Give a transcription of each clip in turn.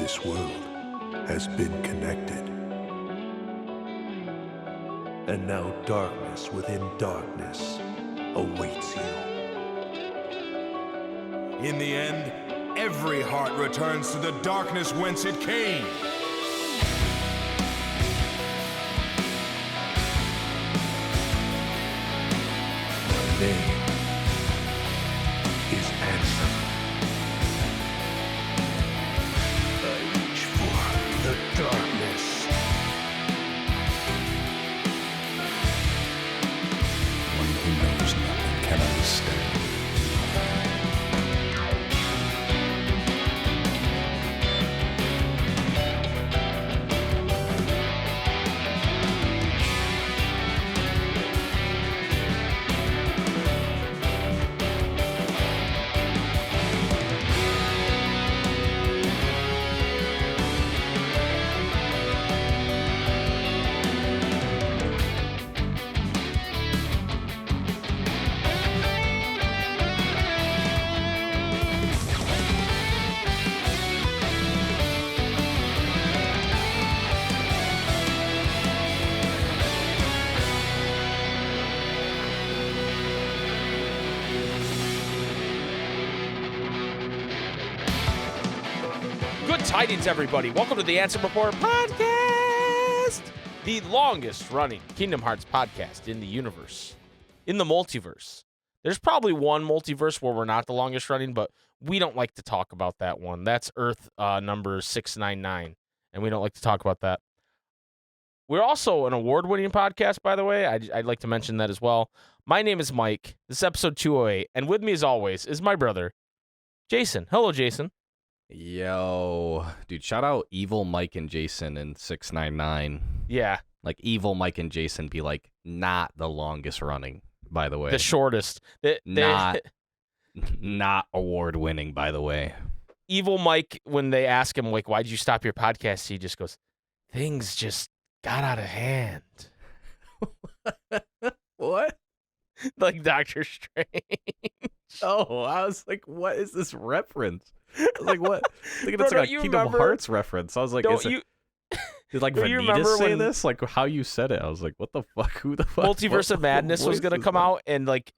this world has been connected. And now darkness within darkness awaits you. In the end, every heart returns to the darkness whence it came. My name is Ansem. I reach for the darkness. One who knows nothing can understand. Good tidings, everybody. Welcome to the Ansem Report podcast, the longest-running Kingdom Hearts podcast in the universe, in the multiverse. There's probably one multiverse where we're not the longest-running, but we don't like to talk about that one. That's Earth number 699, and we don't like to talk about that. We're also an award-winning podcast, by the way. I'd like to mention that as well. My name is Mike. This is episode 208, and with me, as always, is my brother, Jason. Hello, Jason. Yo, dude, shout out Evil Mike and Jason in 699. Yeah. Like, Evil Mike and Jason be, like, not the longest running, by the way. The shortest. Not award-winning, by the way. Evil Mike, when they ask him, like, why'd you stop your podcast? He just goes, things just got out of hand. What? Like Doctor Strange. Oh, I was like, what is this reference? I was like, what? I think Bro, it's like don't you a Kingdom remember- Hearts reference. I was like, did like don't you Vanitas remember say when- this? Like how you said it? I was like, what the fuck? Who the fuck? Multiverse of Madness what was is going to this come one? out, and, like,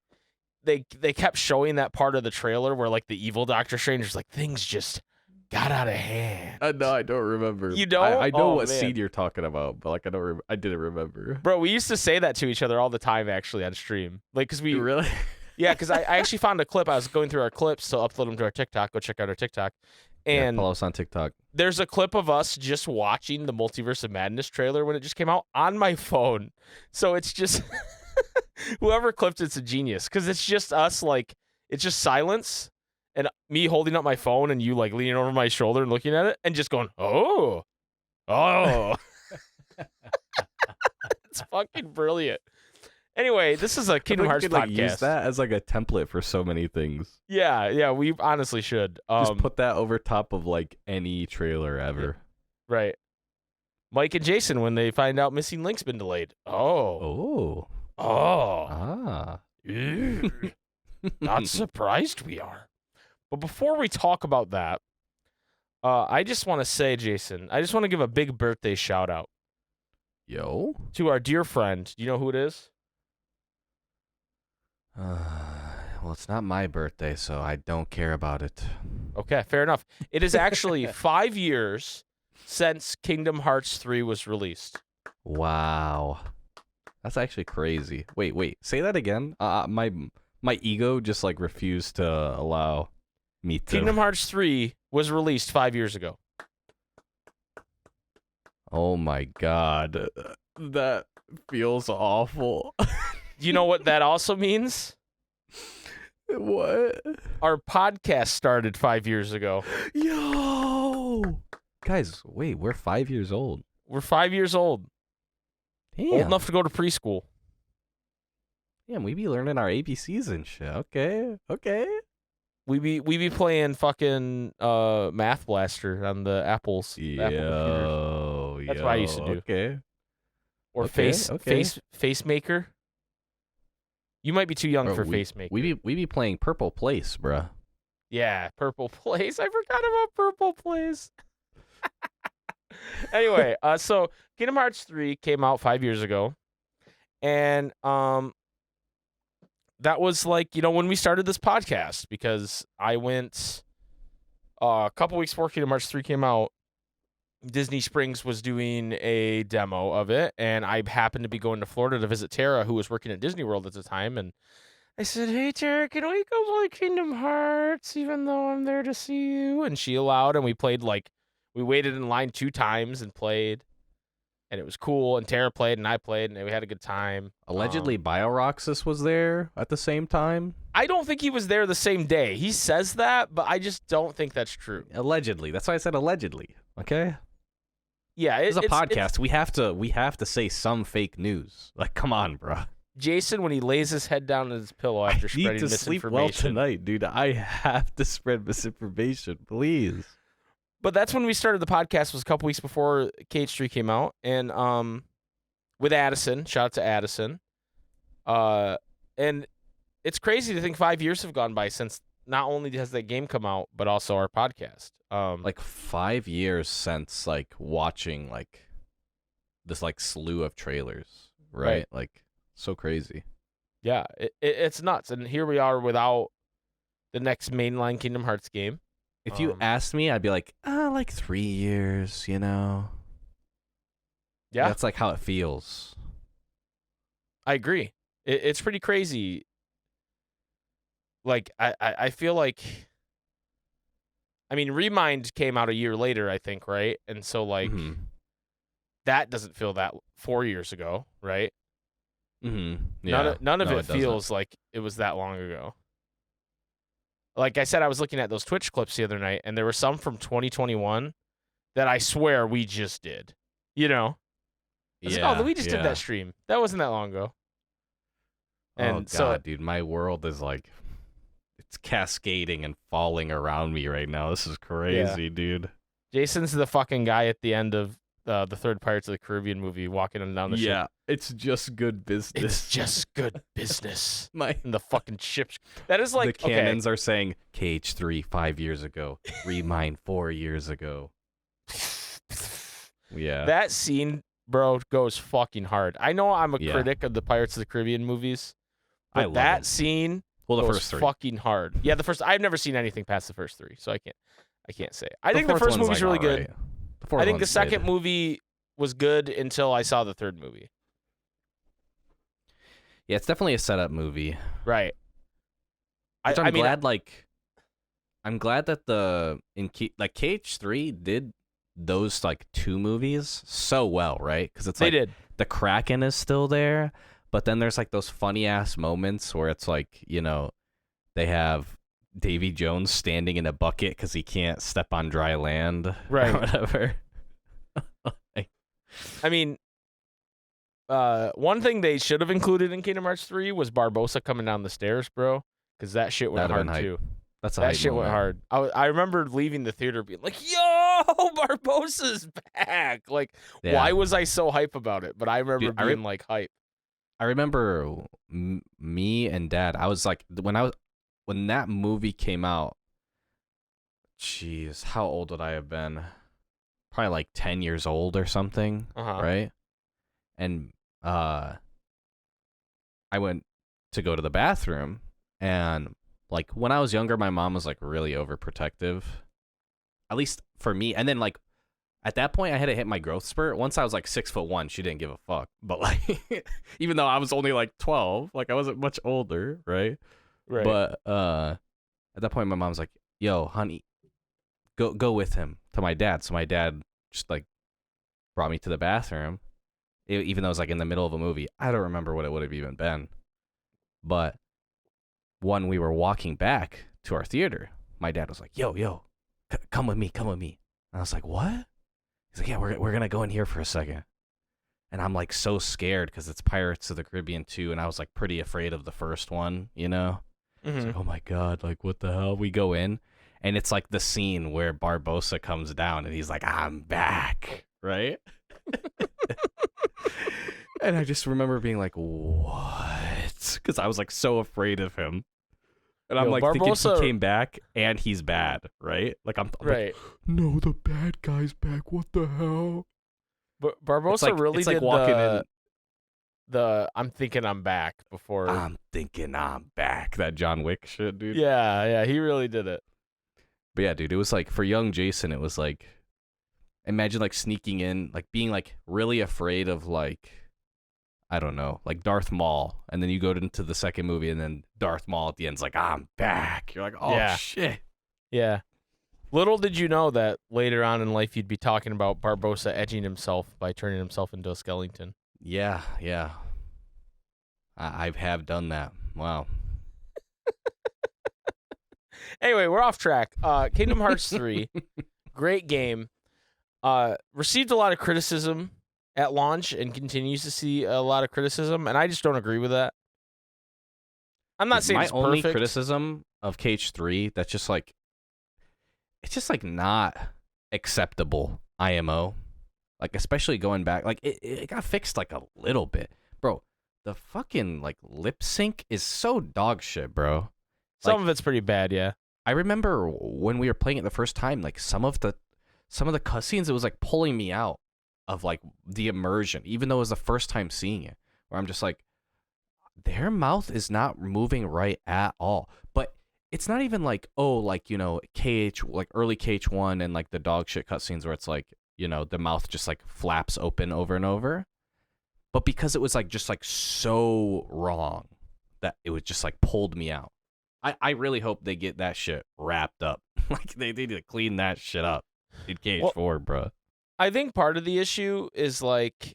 they kept showing that part of the trailer where, like, the evil Doctor Strange is like, things just got out of hand. No, I don't remember. You don't? I know Oh, what man. scene you're talking about, but like I didn't remember. Bro, we used to say that to each other all the time, actually, on stream. Like, because we... Really? Yeah, because I actually found a clip. I was going through our clips to upload them to our TikTok. Go check out our TikTok. And follow us on TikTok. there's a clip of us just watching the Multiverse of Madness trailer when it just came out on my phone. So it's just whoever clipped it's a genius, because it's just us, like, it's just silence and me holding up my phone and you, like, leaning over my shoulder and looking at it and just going, oh. It's fucking brilliant. Anyway, this is a Kingdom Hearts you could, podcast. like, use that as like a template for so many things. Yeah, we honestly should. Just put that over top of like any trailer ever. Right. Mike and Jason, when they find out Missing Link's been delayed. Oh. Ah. Ew. Not surprised we are. But before we talk about that, I just want to say, Jason, I just want to give a big birthday shout out Yo. to our dear friend. Do you know who it is? Well, it's not my birthday, so I don't care about it. Okay, fair enough. It is actually 5 years since Kingdom Hearts 3 was released. Wow. That's actually crazy. Wait. Say that again. My ego just like refused to allow me to. Kingdom Hearts 3 was released 5 years ago. Oh my god. That feels awful. You know what that also means? What? Our podcast started 5 years ago. Yo. Guys, wait, we're 5 years old. We're 5 years old. Damn. Old enough to go to preschool. Damn, we be learning our ABCs and shit. Okay. We be playing fucking Math Blaster on the Apples. Apple computers. That's what I used to do. Okay. Or Okay, face maker. You might be too young Bro, for face maker. We be playing Purple Place, bruh. Yeah, Purple Place. I forgot about Purple Place. Anyway, so Kingdom Hearts 3 came out 5 years ago, and that was like, when we started this podcast, because I went a couple weeks before Kingdom Hearts 3 came out. Disney Springs was doing a demo of it, and I happened to be going to Florida to visit Tara, who was working at Disney World at the time, and I said, "Hey, Tara, can we go play Kingdom Hearts, even though I'm there to see you?" And she allowed, and we played, we waited in line 2 times and played, and it was cool, and Tara played, and I played, and we had a good time. Allegedly, BioRoxas was there at the same time. I don't think he was there the same day. He says that, but I just don't think that's true. Allegedly. That's why I said allegedly, okay? Yeah, it's a podcast. We have to say some fake news. Like, come on, bro. Jason, when he lays his head down on his pillow after spreading misinformation. Sleep well tonight, dude. I have to spread misinformation, please. But that's when we started the podcast. Was a couple weeks before KH3 came out, and with Addison. Shout out to Addison. And it's crazy to think 5 years have gone by since not only has that game come out, but also our podcast. Like 5 years since watching this slew of trailers, right? Like, so crazy. Yeah, it's nuts. And here we are without the next mainline Kingdom Hearts game. If you asked me, I'd be like 3 years, Yeah. That's how it feels. I agree. It's pretty crazy. I feel like, Remind came out a year later, I think, right? And so, that doesn't feel that 4 years ago, right? Mm-hmm. Yeah. None of No, it feels like it was that long ago. Like I said, I was looking at those Twitch clips the other night, and there were some from 2021 that I swear we just did. I was like, we just did that stream. That wasn't that long ago. And dude, my world is it's cascading and falling around me right now. This is crazy, dude. Jason's the fucking guy at the end of the third Pirates of the Caribbean movie walking down the ship. Yeah, it's just good business. It's just good business. And the fucking ships. That is the cannons are saying KH3 5 years ago, Remind 4 years ago. Yeah. That scene, bro, goes fucking hard. I know I'm a critic of the Pirates of the Caribbean movies, but that scene the goes first 3 fucking hard. Yeah, the first. I've never seen anything past the first 3, so I can't say. I think the first movie's really good. I think the second movie was good until I saw the third movie. Yeah, it's definitely a setup movie. Right. I'm glad that KH3 did those 2 movies so well, right? Because it's they did. The Kraken is still there, but then there's those funny ass moments where it's they have Davy Jones standing in a bucket because he can't step on dry land, right? Or whatever. One thing they should have included in Kingdom Hearts 3 was Barbossa coming down the stairs, bro, because that shit went hard too. That shit went hard. I remember leaving the theater being like, "Yo, Barbossa's back!" Why was I so hype about it? But I remember being hype. I remember me and Dad. I was when that movie came out. Jeez, how old would I have been? Probably 10 years old or something, right? And I went to go to the bathroom, and when I was younger, my mom was really overprotective, at least for me. And then at that point, I had to hit my growth spurt. Once I was 6'1", she didn't give a fuck. But even though I was only 12, I wasn't much older, right? Right. But at that point, my mom's like, "Yo, honey, go with him to my dad." So my dad just brought me to the bathroom, even though it was in the middle of a movie. I don't remember what it would have even been. But when we were walking back to our theater, my dad was like, "Yo, come with me. And I was like, "What?" He's like, "Yeah, we're gonna go in here for a second." And I'm so scared because it's Pirates of the Caribbean 2, and I was pretty afraid of the first one, Mm-hmm. It's oh my god, what the hell? We go in, and it's the scene where Barbossa comes down, and he's like, "I'm back," right? And I just remember being like, "What?" Because I was so afraid of him. And I'm like thinking Barbosa, he came back and he's bad, right? Like I'm right. like, no, the bad guy's back. What the hell? But Barbosa really it's like did walking in. the I'm thinking I'm back before. I'm thinking I'm back. That John Wick shit, dude. Yeah, he really did it. But yeah, dude, it was like for young Jason, it was like, imagine like sneaking in, like being like really afraid of like, I don't know, like Darth Maul, and then you go into the second movie, and then Darth Maul at the end's like, I'm back. You're like, oh Yeah. shit. Yeah. Little did you know that later on in life you'd be talking about Barbosa edging himself by turning himself into a skeleton. Yeah. I have done that. Wow. Anyway, we're off track. Kingdom Hearts 3, great game. Received a lot of criticism at launch and continues to see a lot of criticism, and I just don't agree with that. I'm not saying my it's only perfect. criticism of KH3 that's just like, it's just like not acceptable IMO, like especially going back, like it got fixed like a little bit, bro. The fucking like lip sync is so dog shit, bro. Some of it's pretty bad, yeah. I remember when we were playing it the first time, like some of the cutscenes, it was like pulling me out of like the immersion, even though it was the first time seeing it, where I'm just like, their mouth is not moving right at all. But it's not even like, oh, like, you know, KH, like early KH1 and like the dog shit cutscenes where it's like, you know, the mouth just like flaps open over and over. But because it was like just like so wrong that it was just like pulled me out. I really hope they get that shit wrapped up. Like they need to clean that shit up in KH4, bro. I think part of the issue is like,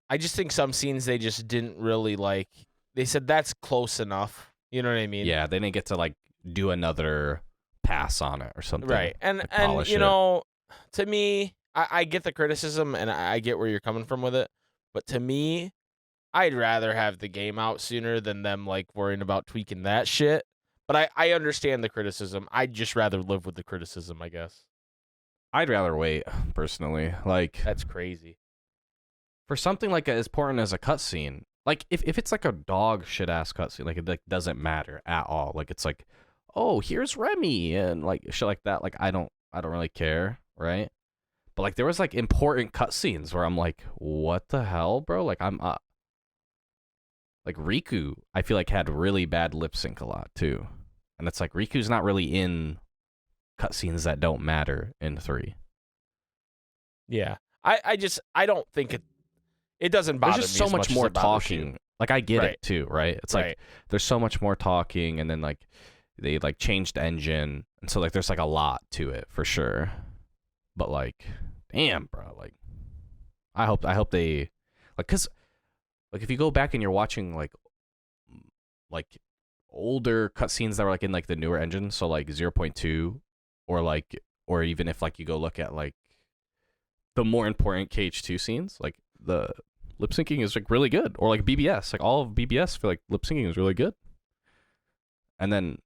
I just think some scenes they just didn't really like. They said that's close enough. You know what I mean? Yeah, they didn't get to like do another pass on it or something. Right. And like, and polish you it. know, to me, I get the criticism and I get where you're coming from with it. But to me, I'd rather have the game out sooner than them like worrying about tweaking that shit. But I understand the criticism. I'd just rather live with the criticism, I guess. I'd rather wait, personally. Like, That's crazy. for something like as important as a cutscene, like if it's like a dog shit ass cutscene, like it like doesn't matter at all. Like it's like, oh, here's Remy and like shit like that. Like I don't really care, right? But like there was like important cutscenes where I'm like, what the hell, bro? Like I'm like Riku, I feel like had really bad lip sync a lot too. And it's like Riku's not really in cutscenes that don't matter in 3. Yeah. I don't think it doesn't bother me. There's just so as much as more it bothers talking. you. Like I get Right. it too, right? It's Right. like there's so much more talking, and then like they like changed the engine, and so like there's like a lot to it for sure. But like, damn, bro, like I hope they like, cause like if you go back and you're watching like older cutscenes that were like in like the newer engine, so like 0.2 or even if like you go look at like the more important KH2 scenes, like the lip syncing is like really good, or like BBS, like all of BBS, I feel like lip syncing is really good. And then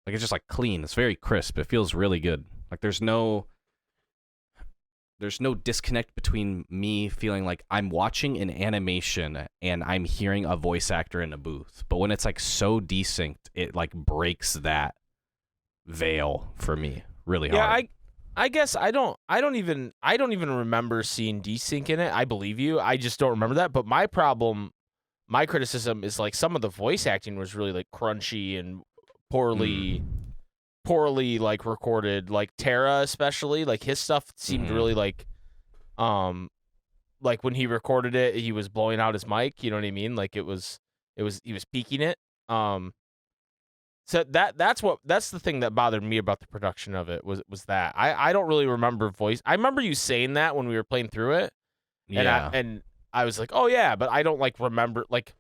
like it's just like clean, it's very crisp, it feels really good. Like there's no disconnect between me feeling like I'm watching an animation and I'm hearing a voice actor in a booth. But when it's like so desynced, it like breaks that veil for me really hard. Yeah, I guess I don't even remember seeing desync in it. I believe you. I just don't remember that. But my criticism is like some of the voice acting was really like crunchy and poorly like recorded. Like Terra especially, like his stuff seemed really like when he recorded it, he was blowing out his mic, you know what I mean? Like he was peaking it. So that's the thing that bothered me about the production of it was that I don't really remember voice. I remember you saying that when we were playing through it. Yeah. And I was like, "Oh yeah," but I don't like remember like,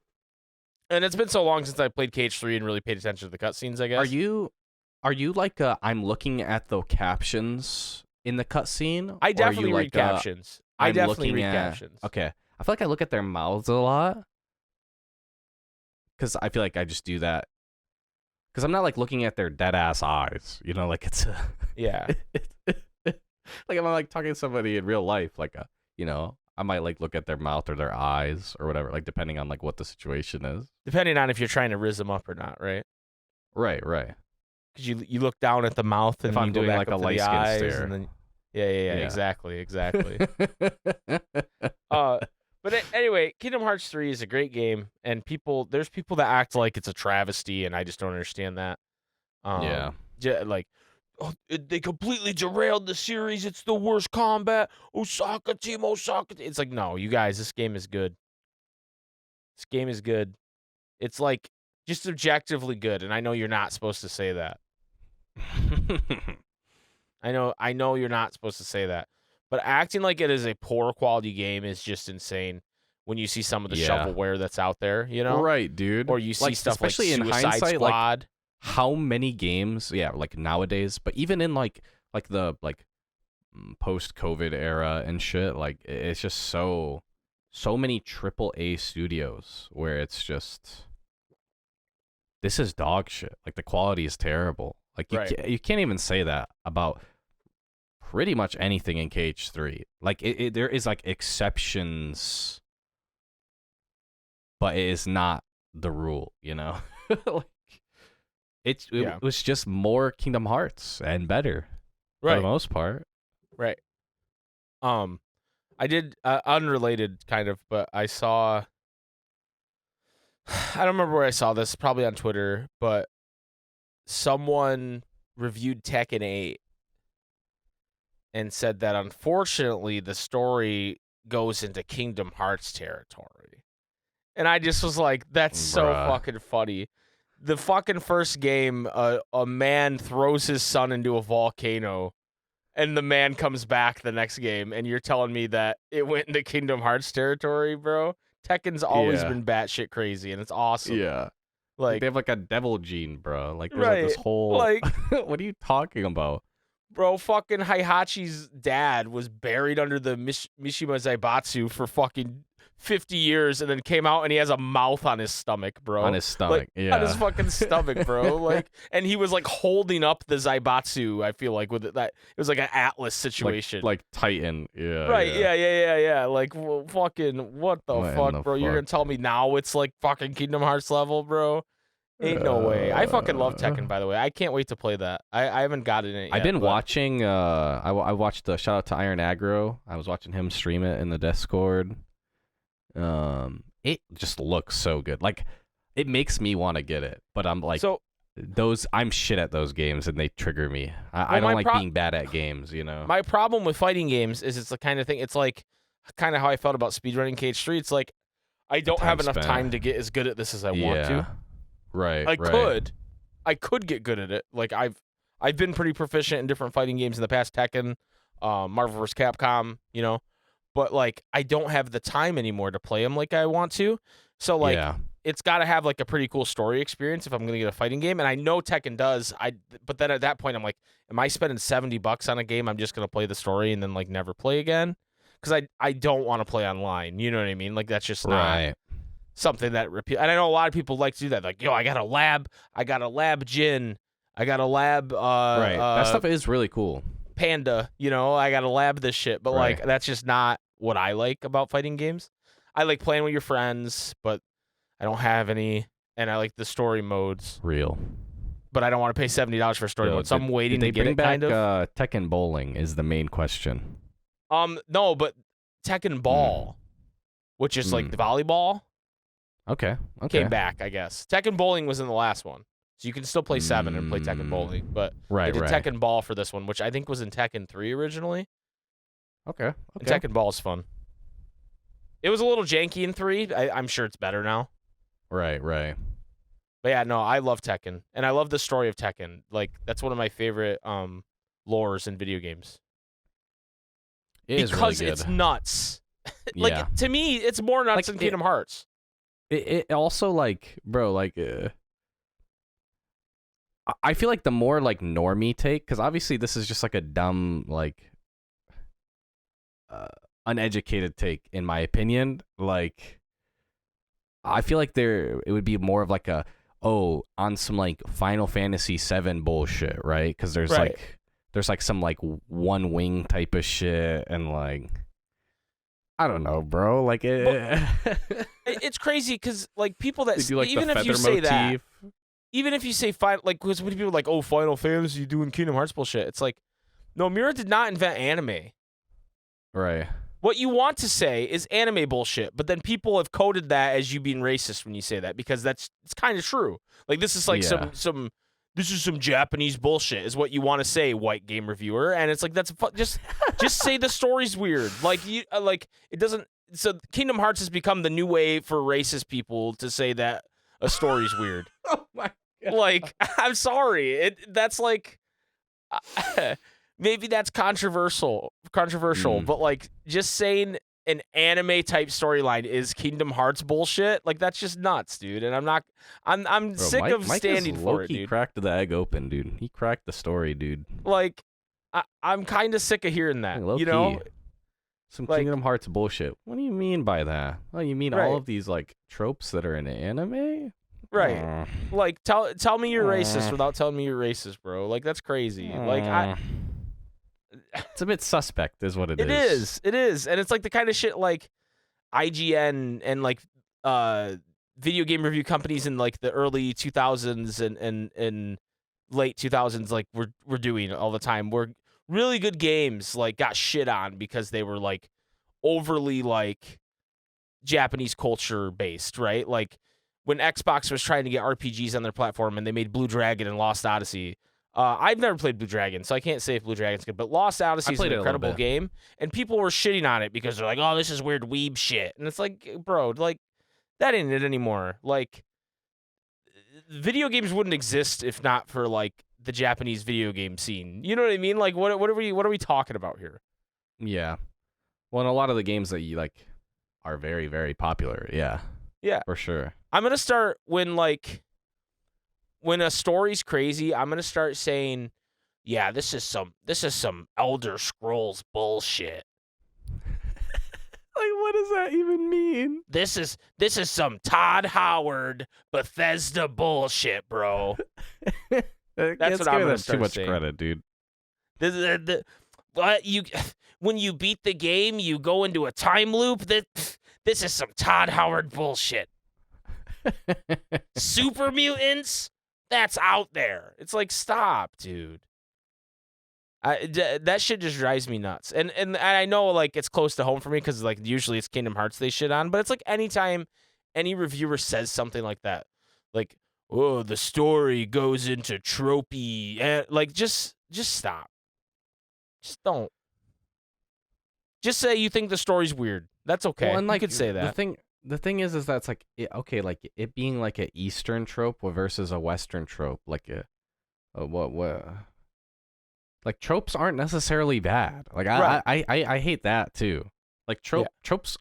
and it's been so long since I played KH3 and really paid attention to the cutscenes, I guess. Are you like I'm looking at the captions in the cutscene? I definitely read like, captions. I I'm definitely looking read at- captions. Okay. I feel like I look at their mouths a lot. Because I feel like I just do that. Because I'm not like looking at their dead ass eyes. You know, like it's Yeah. like I'm like talking to somebody in real life, like you know, I might like look at their mouth or their eyes or whatever, like depending on like what the situation is. Depending on if you're trying to rizz them up or not, right? Right. because you look down at the mouth and If I'm you go doing, back like, up a to the light skin eyes, stare. and then yeah, Yeah. exactly. But anyway, Kingdom Hearts 3 is a great game, and there's people that act like it's a travesty, and I just don't understand that. Yeah. Like, they completely derailed the series. It's the worst combat. Osaka team. It's like, no, you guys, this game is good. This game is good. It's like just objectively good, and I know you're not supposed to say that. I know you're not supposed to say that. But acting like it is a poor quality game is just insane when you see some of the shovelware that's out there, you know? Right, dude. Or you see stuff especially like in Suicide hindsight, Squad. like how many games, like nowadays, but even in like the post-COVID era and shit, like it's just so many AAA studios where it's just this is dog shit. Like the quality is terrible. Like you can't even say that about pretty much anything in KH3. Like there is like exceptions, but it is not the rule, you know? Like it was just more Kingdom Hearts and better for the most part. Right. I did unrelated kind of, but I saw I don't remember where I saw this, probably on Twitter, but someone reviewed Tekken 8 and said that unfortunately the story goes into Kingdom Hearts territory. And I just was like, that's so fucking funny. The fucking first game, a man throws his son into a volcano, and the man comes back the next game, and you're telling me that it went into Kingdom Hearts territory, bro? Tekken's always been batshit crazy, and it's awesome. Yeah. Like they have like a devil gene, bro. Like there's like this whole like what are you talking about? Bro, fucking Heihachi's dad was buried under the Mishima Zaibatsu for fucking 50 years and then came out and he has a mouth on his stomach, bro. On his stomach, On his fucking stomach, bro. Like, and he was like holding up the Zaibatsu, I feel like, with it. It was like an Atlas situation. Like Titan, yeah. Right, yeah. Like, well, fucking, what the fuck, bro? You're gonna tell me now it's like fucking Kingdom Hearts level, bro? Ain't no way. I fucking love Tekken, by the way. I can't wait to play that. I haven't gotten it yet. I've been watching, I watched the shout out to Iron Aggro. I was watching him stream it in the Discord. It just looks so good. Like, it makes me want to get it, but I'm like, I'm shit at those games and they trigger me. I don't like being bad at games, you know? My problem with fighting games is it's the kind of thing, it's like kind of how I felt about speedrunning KH3. It's like, I don't have enough time to get as good at this as I want to. Right. I could get good at it. Like I've been pretty proficient in different fighting games in the past, Tekken, Marvel vs. Capcom, you know, but like I don't have the time anymore to play them like I want to. So like it's got to have like a pretty cool story experience if I'm going to get a fighting game, and I know Tekken does. But then at that point I'm like, am I spending $70 on a game I'm just going to play the story and then like never play again? Cuz I don't want to play online, you know what I mean? Like that's just not something that repeat. And I know a lot of people like to do that. Like, yo, I got a lab Jin. I got a lab that stuff is really cool. Panda, you know, I got to lab this shit. But like that's just not what I like about fighting games. I like playing with your friends, but I don't have any, and I like the story modes. Real. But I don't want to pay $70 for a story mode. So I'm waiting to get it back, kind of. Tekken Bowling is the main question. No, but Tekken Ball, which is like the volleyball. Okay. Came back, I guess. Tekken Bowling was in the last one. So you can still play 7 and play Tekken Bowling. But they did Tekken Ball for this one, which I think was in Tekken 3 originally. Okay. And Tekken Ball is fun. It was a little janky in 3. I'm sure it's better now. Right. But yeah, no, I love Tekken. And I love the story of Tekken. Like, that's one of my favorite lores in video games. It is really good. It's nuts. Like, to me, it's more nuts than Kingdom Hearts. It also, like, bro, like, I feel like the more, like, normie take, because obviously this is just, like, a dumb, like, uneducated take, in my opinion. Like, I feel like it would be more of, like, on some, like, Final Fantasy VII bullshit, right? Because there's, like, some, like, one wing type of shit, and, like... I don't know, bro. Like it's crazy because like people that do, like, even the if you feather say motif. even if you say like, because when people are like, oh, Final Fantasy doing Kingdom Hearts bullshit, it's like, no, Miura did not invent anime. Right. What you want to say is anime bullshit, but then people have coded that as you being racist when you say that, because it's kind of true. Like, this is like some Japanese bullshit is what you want to say, white game reviewer, and it's like, just say the story's weird. Like, you like, it doesn't. So Kingdom Hearts has become the new way for racist people to say that a story's weird. Oh my God. Like, I'm sorry, that's like. Maybe that's controversial, but like, just saying an anime type storyline is Kingdom Hearts bullshit, like, that's just nuts, dude. And I'm Bro, sick of standing for it, dude. He cracked the egg open, dude. He cracked the story, dude. Like, I'm kind of sick of hearing that, Low you know? key. Some like, Kingdom Hearts bullshit. What do you mean by that? Oh, you mean all of these like tropes that are in anime? Right. Like, tell me you're racist without telling me you're racist, bro. Like, that's crazy. Like, it's a bit suspect, is what it is. It is, and it's like the kind of shit like IGN and like video game review companies in like the early 2000s and late 2000s like we're doing all the time. Where really good games like got shit on because they were like overly like Japanese culture based, right? Like when Xbox was trying to get RPGs on their platform and they made Blue Dragon and Lost Odyssey. I've never played Blue Dragon, so I can't say if Blue Dragon's good, but Lost Odyssey is an incredible game, and people were shitting on it because they're like, oh, this is weird weeb shit. And it's like, bro, like, that ain't it anymore. Like, video games wouldn't exist if not for, like, the Japanese video game scene. You know what I mean? Like, what are we talking about here? Yeah. Well, and a lot of the games that you, like, are very, very popular, yeah. Yeah. For sure. I'm going to start when a story's crazy, I'm gonna start saying, "Yeah, this is some Elder Scrolls bullshit." Like, what does that even mean? This is some Todd Howard Bethesda bullshit, bro. That's what I'm gonna start too much saying. credit, dude. When you beat the game, you go into a time loop. This is some Todd Howard bullshit. Super mutants. That's out there. It's like, stop, dude. That shit just drives me nuts. And I know, like, it's close to home for me because, like, usually it's Kingdom Hearts they shit on. But it's like anytime any reviewer says something like that, like, oh, the story goes into tropey, and, like, just stop. Just don't. Just say you think the story's weird. That's okay. Well, and, like, you could say that. The thing is that it's like, like it being like an Eastern trope versus a Western trope. Like what? Like, tropes aren't necessarily bad. Like, right. I hate that too. Like, tropes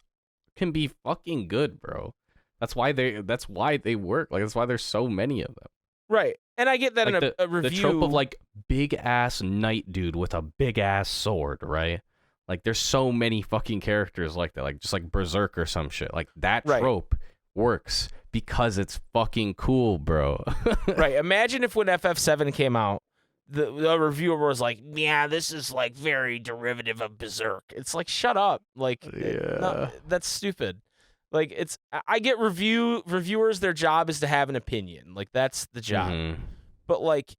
can be fucking good, bro. That's why they work. Like, that's why there's so many of them. Right. And I get that like in a review. The trope of, like, big ass knight dude with a big ass sword, right? Like, there's so many fucking characters like that, like, just like Berserk or some shit. Like, that trope works because it's fucking cool, bro. Right. Imagine if when FF7 came out, the reviewer was like, yeah, this is, like, very derivative of Berserk. It's like, shut up. Like, no, that's stupid. Like, I get reviewers, their job is to have an opinion. Like, that's the job. Mm-hmm. But, like,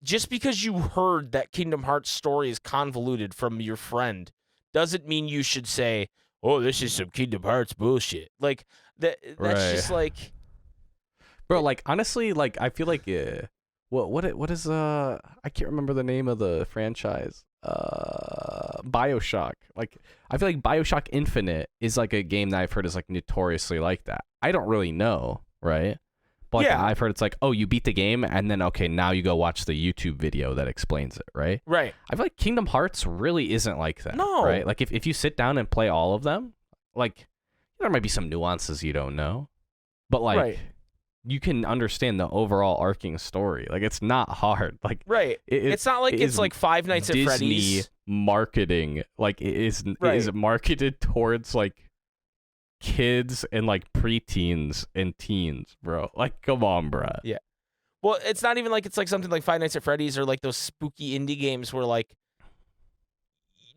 just because you heard that Kingdom Hearts story is convoluted from your friend doesn't mean you should say, oh, this is some Kingdom Hearts bullshit. Like, that's just like... Bro, like, honestly, like, I feel like... What is... I can't remember the name of the franchise. BioShock. Like, I feel like BioShock Infinite is, like, a game that I've heard is, like, notoriously like that. I don't really know, right? But, like, I've heard it's like, oh, you beat the game, and then, okay, now you go watch the YouTube video that explains it, right? Right. I feel like Kingdom Hearts really isn't like that. No. Right? Like, if you sit down and play all of them, like, there might be some nuances you don't know. But, like, you can understand the overall arcing story. Like, it's not hard. Like, it's not like it's like Five Nights at Freddy's. Disney marketing. Like, it is marketed towards, like, kids and, like, preteens and teens, bro. Like, come on, bro. Yeah. Well, it's not even like it's like something like Five Nights at Freddy's or like those spooky indie games where, like,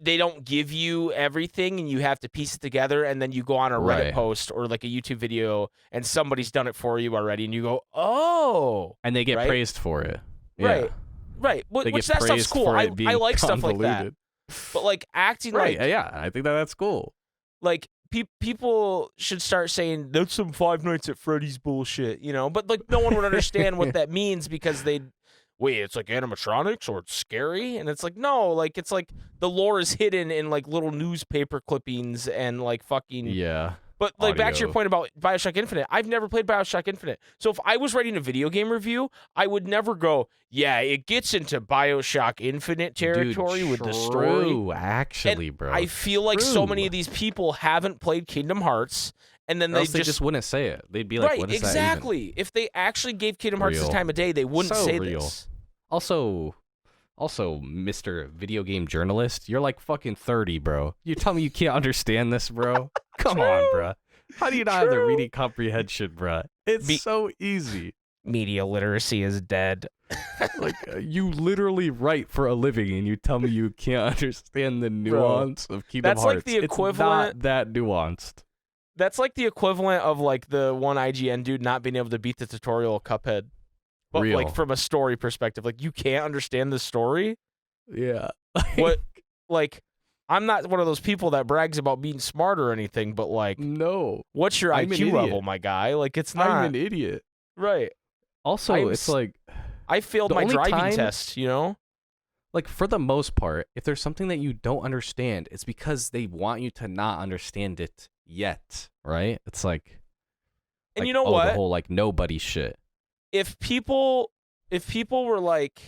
they don't give you everything and you have to piece it together, and then you go on a Reddit Right. post or like a YouTube video and somebody's done it for you already and you go, oh. And they get right? praised for it. Right. Yeah. Right. They Which get that stuff's praised cool. for I it being like stuff like that. convoluted. But like acting Right. like Yeah. I think that's cool. like people should start saying that's some Five Nights at Freddy's bullshit, you know? But like no one would understand what that means because they'd wait, it's like animatronics or it's scary, and it's like no, like it's like the lore is hidden in like little newspaper clippings and like fucking Yeah. But like back to your Audio. point about BioShock Infinite, I've never played BioShock Infinite. So if I was writing a video game review, I would never go, yeah, it gets into BioShock Infinite territory Dude, with the story. true, actually, And bro. I feel like so many True. of these people haven't played Kingdom Hearts, and then Or else they just wouldn't say it. They'd be like, right, "What is that?" exactly. If they actually gave Kingdom Hearts the Real. time of day, they wouldn't So say real. this. Also, Mr. Video Game Journalist, you're like fucking 30, bro. You tell me you can't understand this, bro? Come on, bro. How do you not have the True. reading comprehension, bro? It's Me- so easy. Media literacy is dead. Like you literally write for a living, and you tell me you can't understand the nuance of Kingdom That's like Hearts. the It's equivalent- not that nuanced. That's like the equivalent of like the one IGN dude not being able to beat the tutorial of Cuphead. But Real. like from a story perspective, like you can't understand the story. Yeah. What like I'm not one of those people that brags about being smart or anything, but like No, what's your I'm an IQ idiot. level, my guy? Like it's not I'm an idiot. right. Also, I'm it's s- like I failed The my only driving time- test, you know? for the most part, if there's something that you don't understand, it's because they want you to not understand it yet, right? It's like, And you know the what? whole like nobody shit. If people were like,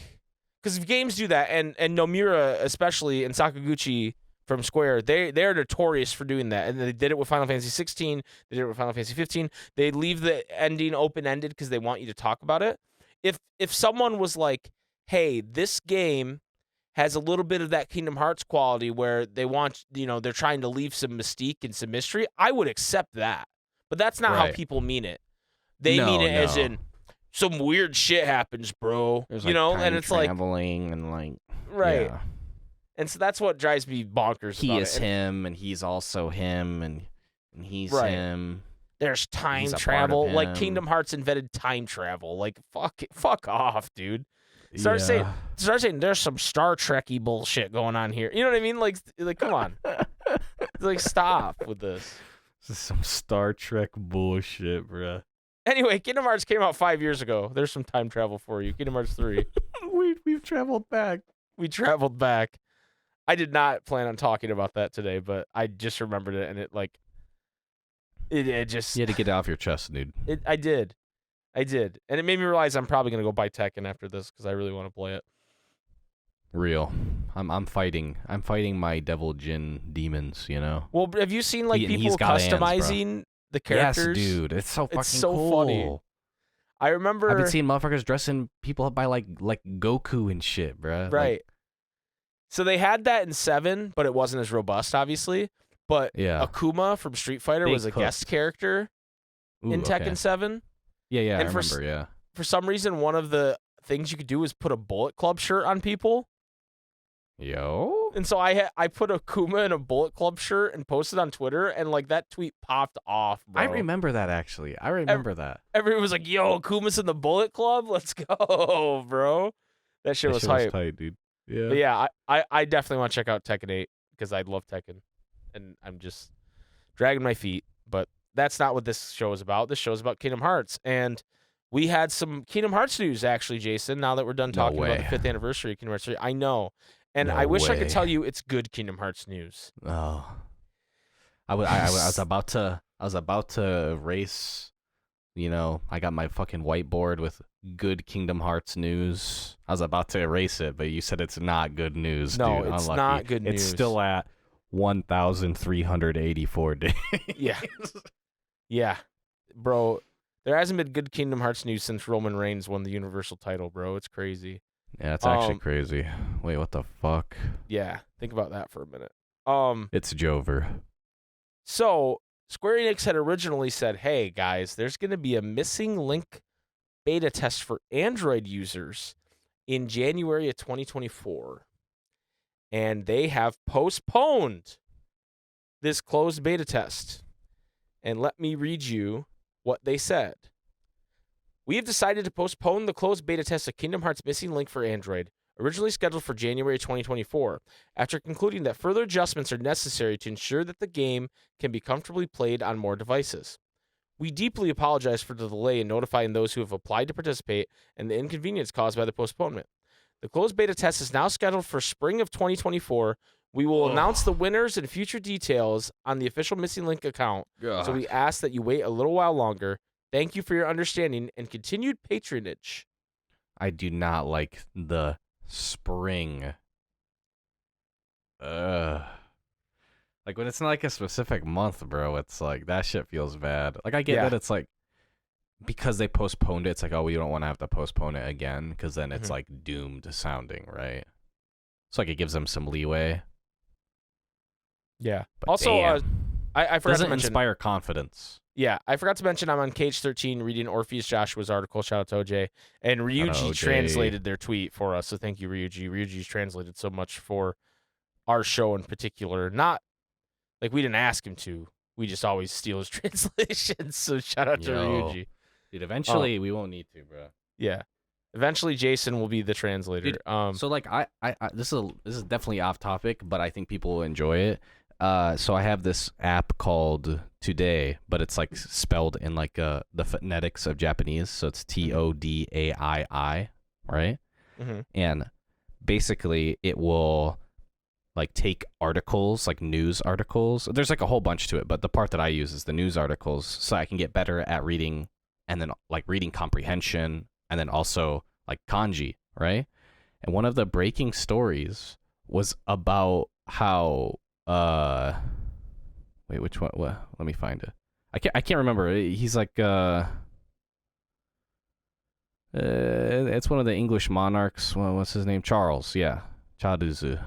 because games do that, and Nomura especially and Sakaguchi from Square, they're notorious for doing that, and they did it with Final Fantasy 16. They did it with Final Fantasy 15. They leave the ending open ended because they want you to talk about it. If someone was like, hey, this game has a little bit of that Kingdom Hearts quality where they want, they're trying to leave some mystique and some mystery, I would accept that. But that's not how Right. people mean it. They No, mean it as no. in some weird shit happens, bro. There's And it's like traveling and like right. yeah. And so that's what drives me bonkers. He about is it. And him, and he's also him, and he's Right. him. There's time He's a part of travel. Like him. Kingdom Hearts invented time travel. Like fuck off, dude. Start saying there's some Star Trek-y bullshit going on here. You know what I mean? Like come on. Like stop with this. This is some Star Trek bullshit, bruh. Anyway, Kingdom Hearts came out 5 years ago. There's some time travel for you. Kingdom Hearts 3. We've traveled back. We traveled back. I did not plan on talking about that today, but I just remembered it, and it just You had to get it off your chest, dude. I did, and it made me realize I'm probably gonna go buy Tekken after this because I really want to play it. Real. I'm fighting my devil Jin demons, you know. Well, have you seen like He's people got hands, bro. customizing the characters? Yes, dude. It's so fucking so cool. funny. I remember I've been seeing motherfuckers dressing people up by like Goku and shit, bruh. right. So they had that in 7, but it wasn't as robust, obviously. But Yeah. Akuma from Street Fighter Big was a hook. guest character in Tekken 7. Yeah, and I for remember, yeah. For some reason, one of the things you could do is put a Bullet Club shirt on people. Yo. And so I put Akuma in a Bullet Club shirt and posted on Twitter, and like that tweet popped off, bro. I remember that actually. I remember that. Everyone was like, "Yo, Akuma's in the Bullet Club. Let's go, bro." That shit That was shit hype. tight, dude. Yeah. But yeah, I definitely want to check out Tekken 8 because I love Tekken, and I'm just dragging my feet. But that's not what this show is about. This show is about Kingdom Hearts, and we had some Kingdom Hearts news actually, Jason. Now that we're done talking about the way. 5th anniversary of Kingdom Hearts 3, I know, and No I wish I way. could tell you it's good Kingdom Hearts news. Oh. I was about to erase, you know, I got my fucking whiteboard with good Kingdom Hearts news. I was about to erase it, but you said it's not good news, No, dude. it's Unlucky. not good It's news. still at 1,384 days. Yeah. Yeah, bro. There hasn't been good Kingdom Hearts news since Roman Reigns won the Universal title, bro. It's crazy. Yeah, it's actually crazy. Wait, what the fuck? Yeah, think about that for a minute. It's Jover. So Square Enix had originally said, "Hey guys, there's going to be a missing link beta test for Android users in January of 2024." and they have postponed this closed beta test. And let me read you what they said. We have decided to postpone the closed beta test of Kingdom Hearts Missing Link for Android, originally scheduled for January 2024, after concluding that further adjustments are necessary to ensure that the game can be comfortably played on more devices. We deeply apologize for the delay in notifying those who have applied to participate and the inconvenience caused by the postponement. The closed beta test is now scheduled for spring of 2024. We will announce the winners and future details on the official Missing Link account, so we ask that you wait a little while longer. Thank you for your understanding and continued patronage. I do not like the spring. Like when it's not like a specific month, bro, it's like that shit feels bad. Like I get that it's like because they postponed it, it's like, oh, we don't want to have to postpone it again because then it's like doomed sounding, right? So like it gives them some leeway. Yeah. But Also, I forgot doesn't to mention, inspire confidence. Yeah, I forgot to mention I'm on Cage 13 reading Orpheus Joshua's article. Shout out to OJ. And Ryuji translated their tweet for us, so thank you, Ryuji. Ryuji's translated so much for our show in particular. Not like we didn't ask him to. We just always steal his translations. So shout out to Ryuji. Dude, eventually we won't need to, bro. Yeah. Eventually Jason will be the translator. Dude, so like I this is definitely off topic, but I think people will enjoy it. So I have this app called Today, but it's like spelled in like the phonetics of Japanese, so it's TODAII, right? Mm-hmm. And basically it will like take articles, like news articles. There's like a whole bunch to it, but the part that I use is the news articles, so I can get better at reading, and then like reading comprehension, and then also like kanji, right? And one of the breaking stories was about how wait, which one? What? Let me find it. I can't remember. He's like it's one of the English monarchs. What's his name? Charles. Yeah, Chaduzu.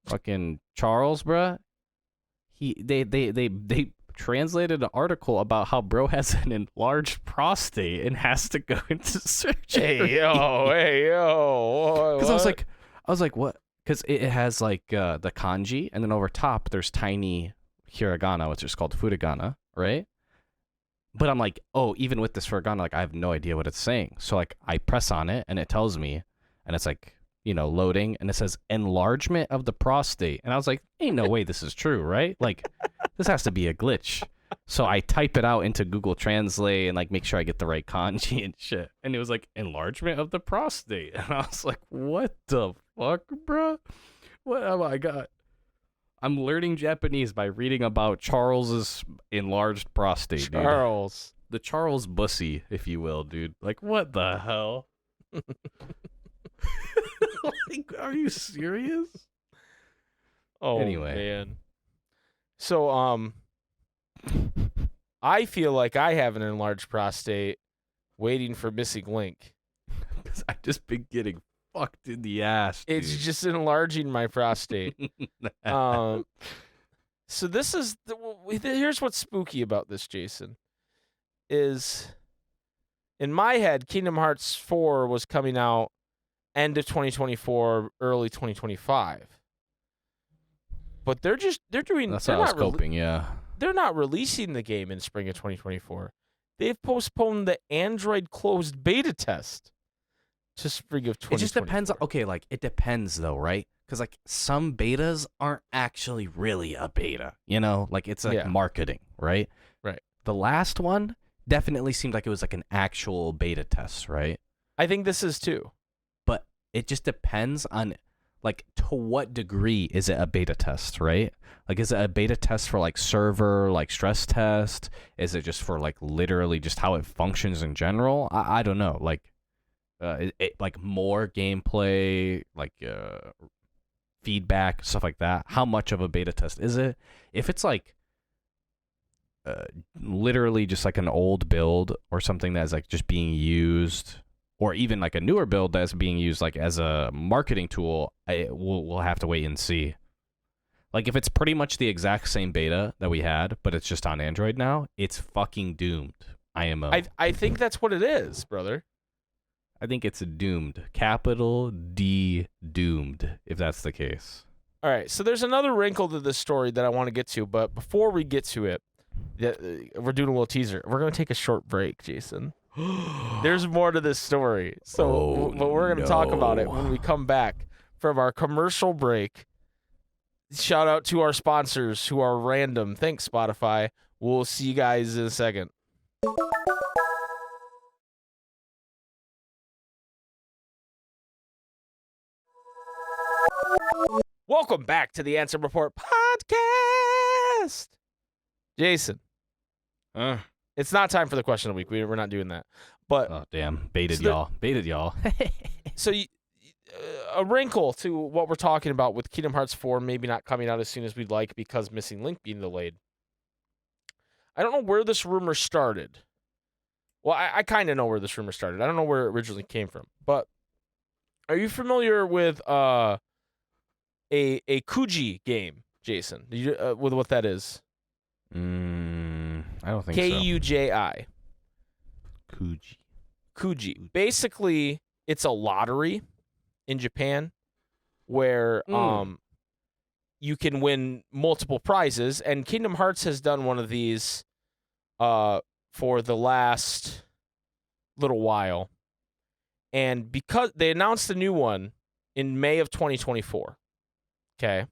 Fucking Charles, bruh. They translated an article about how bro has an enlarged prostate and has to go into surgery. Hey yo. Because I was like, what? Because it has like the kanji, and then over top there's tiny hiragana, which is called furigana, right? But I'm like, oh, even with this furigana, like I have no idea what it's saying. So like I press on it, and it tells me, and it's like, you know, loading, and it says enlargement of the prostate, and I was like, ain't no way this is true, right? Like this has to be a glitch. So I type it out into Google Translate and like make sure I get the right kanji and shit, and it was like enlargement of the prostate, and I was like, what the fuck, bro? What have I got? I'm learning Japanese by reading about Charles's enlarged prostate, Charles. Dude. The Charles Bussy, if you will, dude. Like, what the hell? Like, are you serious? Oh, anyway. Man. So, I feel like I have an enlarged prostate waiting for Missing Link. Because I've just been getting fucked in the ass, dude. It's just enlarging my prostate. So this is here's what's spooky about this, Jason, is in my head, Kingdom Hearts 4 was coming out end of 2024, early 2025. But they're doing. That's they're how I was not coping, yeah. They're not releasing the game in spring of 2024. They've postponed the Android closed beta test to spring of 2024. It just depends. Okay, like it depends though, right? Because like some betas aren't actually really a beta, you know? Like it's like marketing, right? Right. The last one definitely seemed like it was like an actual beta test, right? I think this is too. But it just depends on like to what degree is it a beta test, right? Like is it a beta test for like server, like stress test? Is it just for like literally just how it functions in general? I don't know. Like like more gameplay, like feedback, stuff like that. How much of a beta test is it? If it's like literally just like an old build or something that's like just being used, or even like a newer build that's being used like as a marketing tool, we'll have to wait and see. Like if it's pretty much the exact same beta that we had, but it's just on Android now, it's fucking doomed. IMO. I think that's what it is, brother. I think it's doomed. Capital D doomed, if that's the case. All right, so there's another wrinkle to this story that I want to get to, but before we get to it, we're doing a little teaser. We're going to take a short break, Jason. There's more to this story, but we're going to talk about it when we come back from our commercial break. Shout out to our sponsors who are random. Thanks, Spotify. We'll see you guys in a second. Welcome back to the Ansem Report podcast. Jason, it's not time for the question of the week. We're not doing that. But oh damn, baited y'all. So a wrinkle to what we're talking about with Kingdom Hearts 4 maybe not coming out as soon as we'd like because Missing Link being delayed. I don't know where this rumor started. Well, I kind of know where this rumor started. I don't know where it originally came from. But are you familiar with a Kuji game, Jason? With what that is? I don't think Kuji. so. Kuji. Basically, it's a lottery in Japan where you can win multiple prizes, and Kingdom Hearts has done one of these for the last little while. And because they announced a new one in May of 2024. Okay.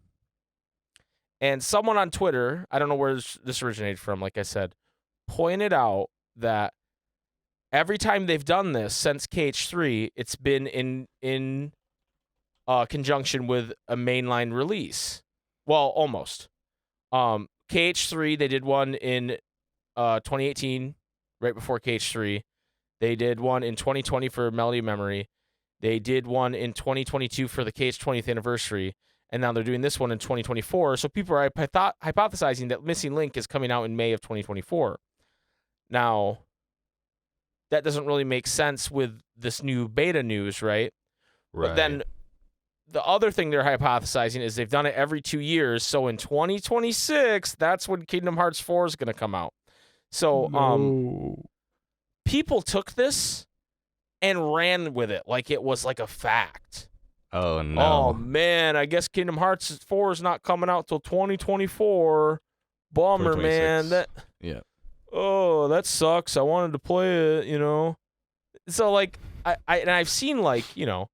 And someone on Twitter, I don't know where this originated from, like I said, pointed out that every time they've done this since KH3, it's been in conjunction with a mainline release. Well, almost. KH3, they did one in 2018, right before KH3. They did one in 2020 for Melody of Memory. They did one in 2022 for the KH 20th anniversary. And now they're doing this one in 2024. So people are hypothesizing that Missing Link is coming out in May of 2024. Now, that doesn't really make sense with this new beta news, right? But then the other thing they're hypothesizing is they've done it every 2 years. So in 2026, that's when Kingdom Hearts 4 is going to come out. So people took this and ran with it like it was like a fact. Oh, no. Oh, man, I guess Kingdom Hearts 4 is not coming out till 2024. Bummer, man. Yeah. Oh, that sucks. I wanted to play it, you know. So, like, I've seen, like, you know,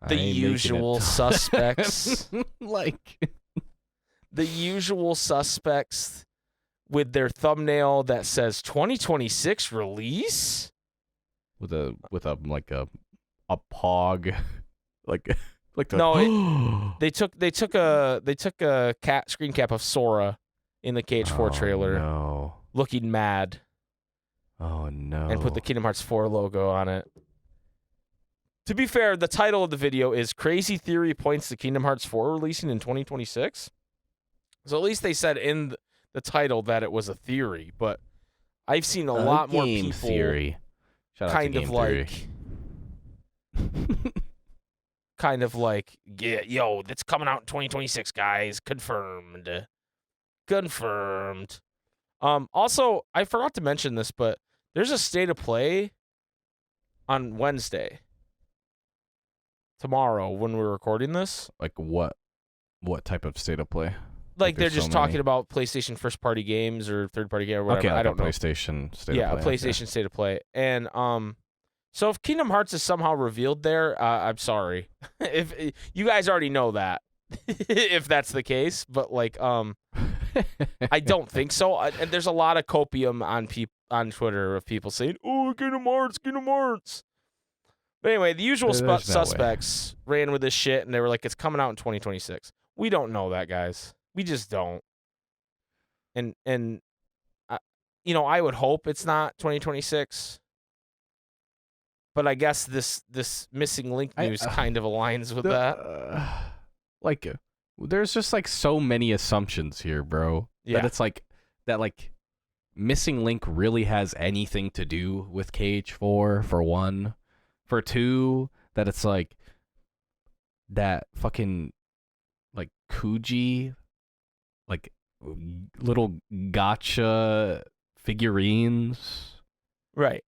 the usual suspects. The usual suspects with their thumbnail that says 2026 release? With a pog. Like no, they took a screen cap of Sora in the KH4 trailer, no. looking mad. Oh no! And put the Kingdom Hearts 4 logo on it. To be fair, the title of the video is "Crazy Theory Points to Kingdom Hearts 4 releasing in 2026." So at least they said in the title that it was a theory, but I've seen a lot more people theory. Shout out kind to of game like. theory. Kind of like, yeah, yo, that's coming out in 2026, guys. Confirmed. Also, I forgot to mention this, but there's a state of play on Wednesday. Tomorrow, when we're recording this. Like what type of state of play? Like they're just talking about PlayStation first-party games or third-party game or whatever. Okay, I don't know. PlayStation state of play. Yeah, a PlayStation state of play. And so if Kingdom Hearts is somehow revealed there, I'm sorry. If you guys already know that, if that's the case, but like, I don't think so. And there's a lot of copium on Twitter of people saying, "Oh, Kingdom Hearts." But anyway, the usual suspects ran with this shit, and they were like, "It's coming out in 2026." We don't know that, guys. We just don't. And you know, I would hope it's not 2026. But I guess this Missing Link news kind of aligns with that. Like, there's just like so many assumptions here, bro. Yeah. That it's like that Missing Link really has anything to do with KH4 for one. For two, that it's like that fucking like Kuji, like little gotcha figurines. Right.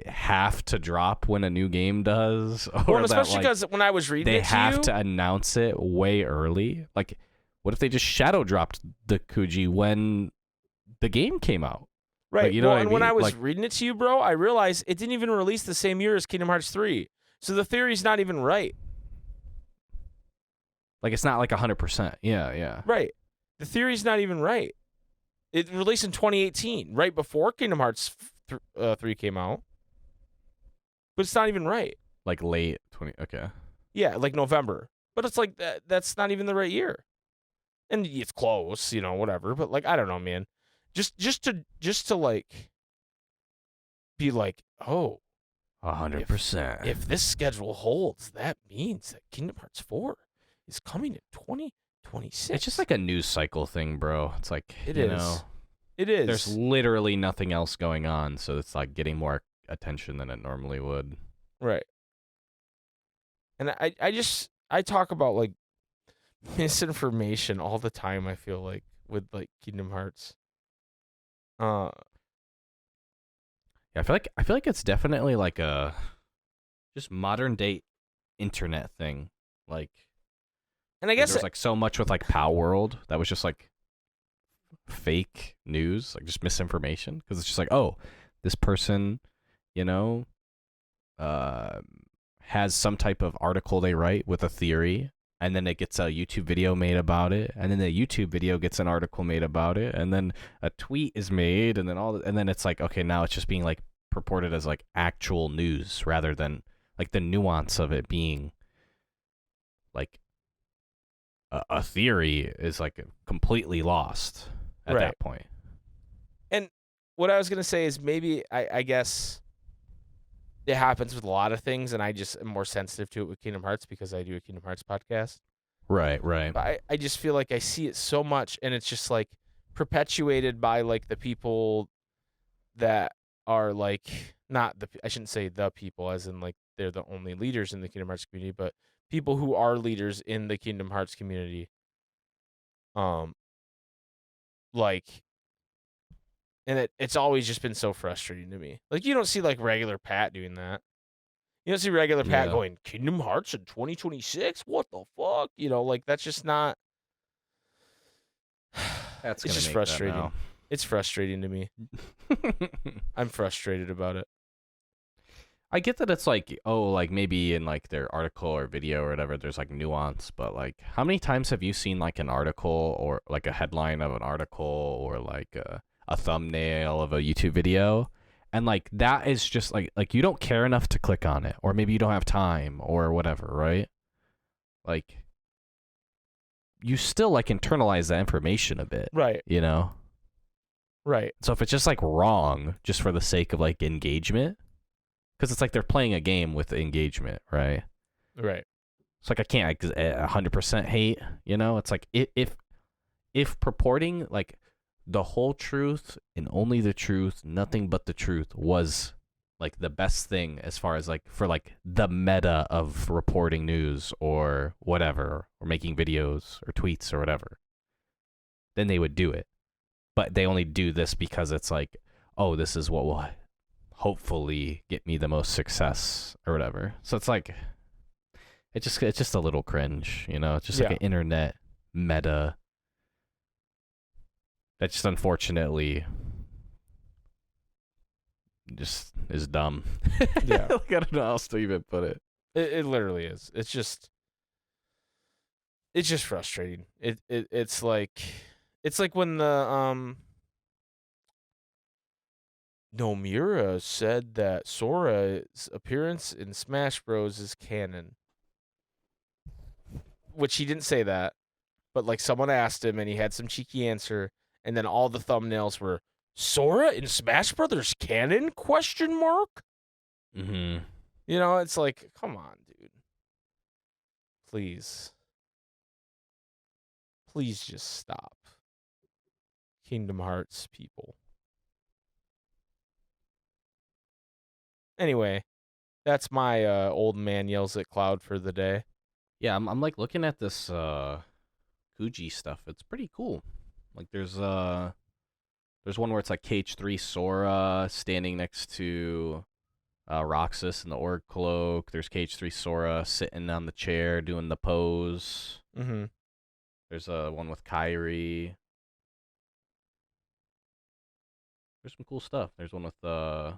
have to drop when a new game does, or Well, especially that, because when I was reading they it to have you, to announce it way early. Like, what if they just shadow dropped the Kuji when the game came out? right? Like, you know well, what I and when mean? I was Like, reading it to you, bro, I realized it didn't even release the same year as Kingdom Hearts 3. So the theory's not even right. like it's not like 100%. Yeah. Right. The theory's not even right. It released in 2018, right before Kingdom Hearts 3 came out. But it's not even right. Like late 20. Okay. Yeah, like November. But it's like that's not even the right year. And it's close, whatever. But like I don't know, man. Just to like be like, oh, 100%. if this schedule holds, that means that Kingdom Hearts 4 is coming in 2026. It's just like a news cycle thing, bro. It's like, It you is. know, It is. there's literally nothing else going on, so it's like getting more attention than it normally would. Right. And I talk about like misinformation all the time, I feel like, with like Kingdom Hearts. Yeah, I feel like it's definitely like a just modern day internet thing. Like, And I guess there's like so much with like Pow World that was just like fake news, like just misinformation, because it's just like, oh, this person, has some type of article they write with a theory, and then it gets a YouTube video made about it, and then the YouTube video gets an article made about it, and then a tweet is made, and then and then it's like, okay, now it's just being like purported as like actual news rather than like the nuance of it being like a theory is like completely lost at Right. that point. And what I was gonna say is maybe I guess it happens with a lot of things, and I just am more sensitive to it with Kingdom Hearts because I do a Kingdom Hearts podcast. Right. But I just feel like I see it so much, and it's just like perpetuated by like the people that are like not the I shouldn't say the people as in like they're the only leaders in the Kingdom Hearts community, but people who are leaders in the Kingdom Hearts community. Like, and it's always just been so frustrating to me. Like, you don't see like regular Pat doing that. You don't see regular Pat Yeah. going Kingdom Hearts in 2026. What the fuck? Like that's just not. That's It's just frustrating. It's frustrating to me. I'm frustrated about it. I get that it's like, oh, like maybe in like their article or video or whatever, there's like nuance, but like how many times have you seen like an article or like a headline of an article or like a thumbnail of a YouTube video? And like that is just like you don't care enough to click on it, or maybe you don't have time or whatever, right? Like you still like internalize that information a bit, Right. Right. So if it's just like wrong just for the sake of like engagement, because it's like they're playing a game with engagement, right? Right. It's like I can't 100% hate, It's like if purporting like the whole truth and only the truth, nothing but the truth was like the best thing as far as like for like the meta of reporting news or whatever, or making videos or tweets or whatever, then they would do it. But they only do this because it's like, oh, this is what will hopefully get me the most success or whatever. So it's like it's just a little cringe, It's just like an internet meta that just unfortunately just is dumb. Yeah. Like, I don't know how else to even put it. It literally is. It's just frustrating. It's like when the Nomura said that Sora's appearance in Smash Bros is canon. Which he didn't say that, but like someone asked him and he had some cheeky answer, and then all the thumbnails were Sora in Smash Brothers canon? Question mark? Mm-hmm. It's like, come on, dude. Please. Please just stop. Kingdom Hearts people. Anyway, that's my old man yells at cloud for the day. Yeah, I'm like looking at this Kuji stuff. It's pretty cool. Like there's one where it's like KH3 Sora standing next to Roxas in the org cloak. There's KH3 Sora sitting on the chair doing the pose. Mm-hmm. There's one with Kyrie. There's some cool stuff. There's one with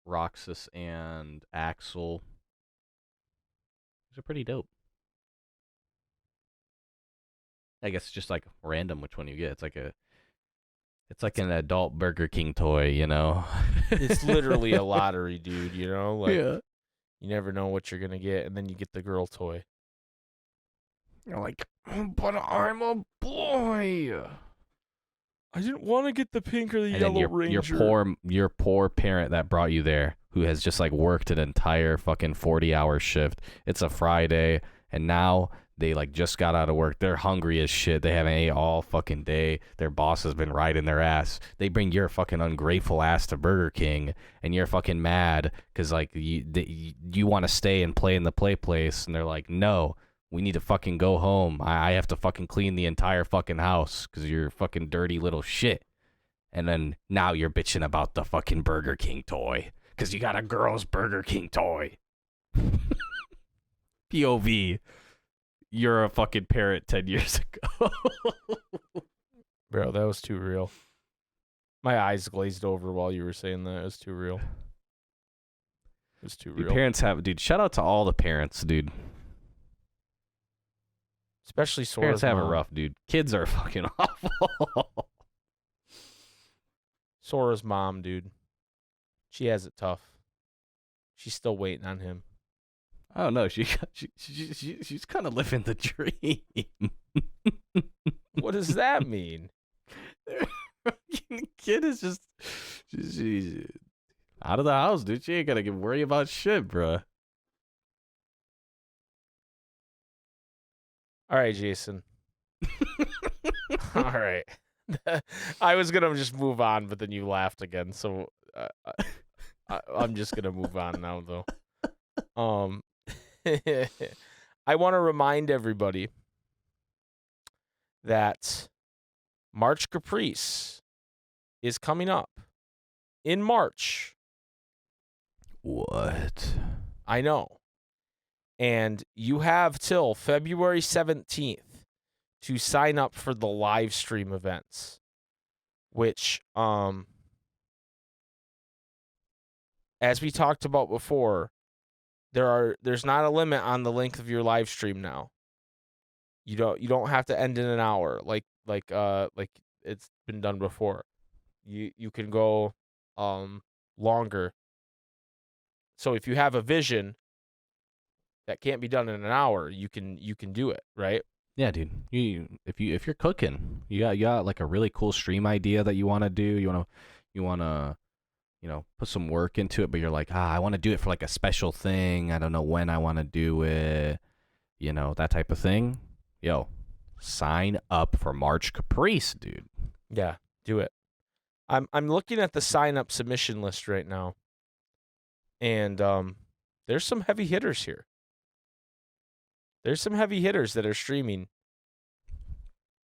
Roxas and Axel. These are pretty dope. I guess it's just like random which one you get. It's like an adult Burger King toy, you know. It's literally a lottery, dude. You know, like Yeah. you never know what you're gonna get, and then you get the girl toy. You're like, but I'm a boy. I didn't want to get the pink or the And yellow then ranger. your poor parent that brought you there, who has just like worked an entire fucking 40-hour shift. It's a Friday, and now they like just got out of work. They're hungry as shit. They haven't ate all fucking day. Their boss has been riding their ass. They bring your fucking ungrateful ass to Burger King, and you're fucking mad because like you want to stay and play in the play place, and they're like, no. We need to fucking go home. I have to fucking clean the entire fucking house because you're fucking dirty little shit. And then now you're bitching about the fucking Burger King toy because you got a girl's Burger King toy. POV, you're a fucking parent 10 years ago. Bro, that was too real. My eyes glazed over while you were saying that. It was too real. It was too Dude, real. parents have, dude, shout out to all the parents, dude. Especially Sora's Parents have it mom. rough, dude. Kids are fucking awful. Sora's mom, dude. She has it tough. She's still waiting on him. I don't know. She's kind of living the dream. What does that mean? Kid is just she's out of the house, dude. She ain't gotta worry about shit, bruh. All right, Jason. All right. I was going to just move on, but then you laughed again. So I'm just going to move on now, though. I want to remind everybody that March Caprice is coming up in March. What? I know. And you have till February 17th to sign up for the live stream events, which, as we talked about before, there's not a limit on the length of your live stream now. You don't have to end in an hour like it's been done before. You can go longer. So if you have a vision that can't be done in an hour, you can do it, right? Yeah, dude. If you're cooking, you got like a really cool stream idea that you want to do. You wanna put some work into it, but you're like, I want to do it for like a special thing. I don't know when I want to do it. That type of thing. Yo, sign up for March Caprice, dude. Yeah, do it. I'm looking at the sign up submission list right now, and there's some heavy hitters here. There's some heavy hitters that are streaming.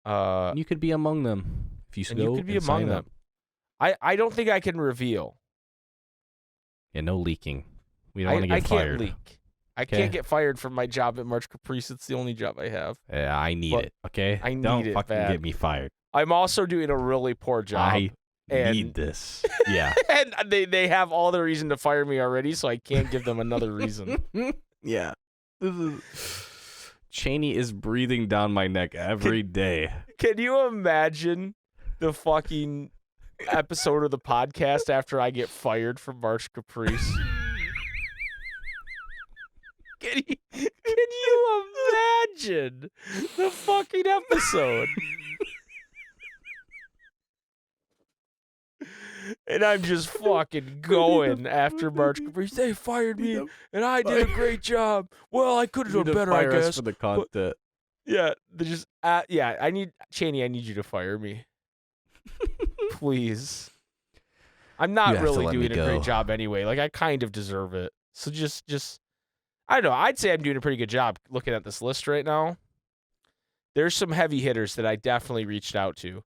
You could be among them if you and you could be among them. I don't think I can reveal. Yeah, no leaking. We don't want to get fired. I can't leak. I can't get fired from my job at March Caprice. It's the only job I have. Yeah, I need it. Okay, I need don't it fucking bad. get me fired. I'm also doing a really poor job. I need this. Yeah. And they have all the reason to fire me already, so I can't give them another reason. Yeah. Cheney is breathing down my neck every day. Can you imagine the fucking episode of the podcast after I get fired from March Caprice? Can you imagine the fucking episode? And I'm just fucking going after March Caprice. They fired me, and I did a great job. Well, I could have done better, I guess. For the content. Yeah, they just I need Cheney. I need you to fire me, please. I'm not really doing a great job anyway. Like I kind of deserve it. So just I don't know. I'd say I'm doing a pretty good job looking at this list right now. There's some heavy hitters that I definitely reached out to,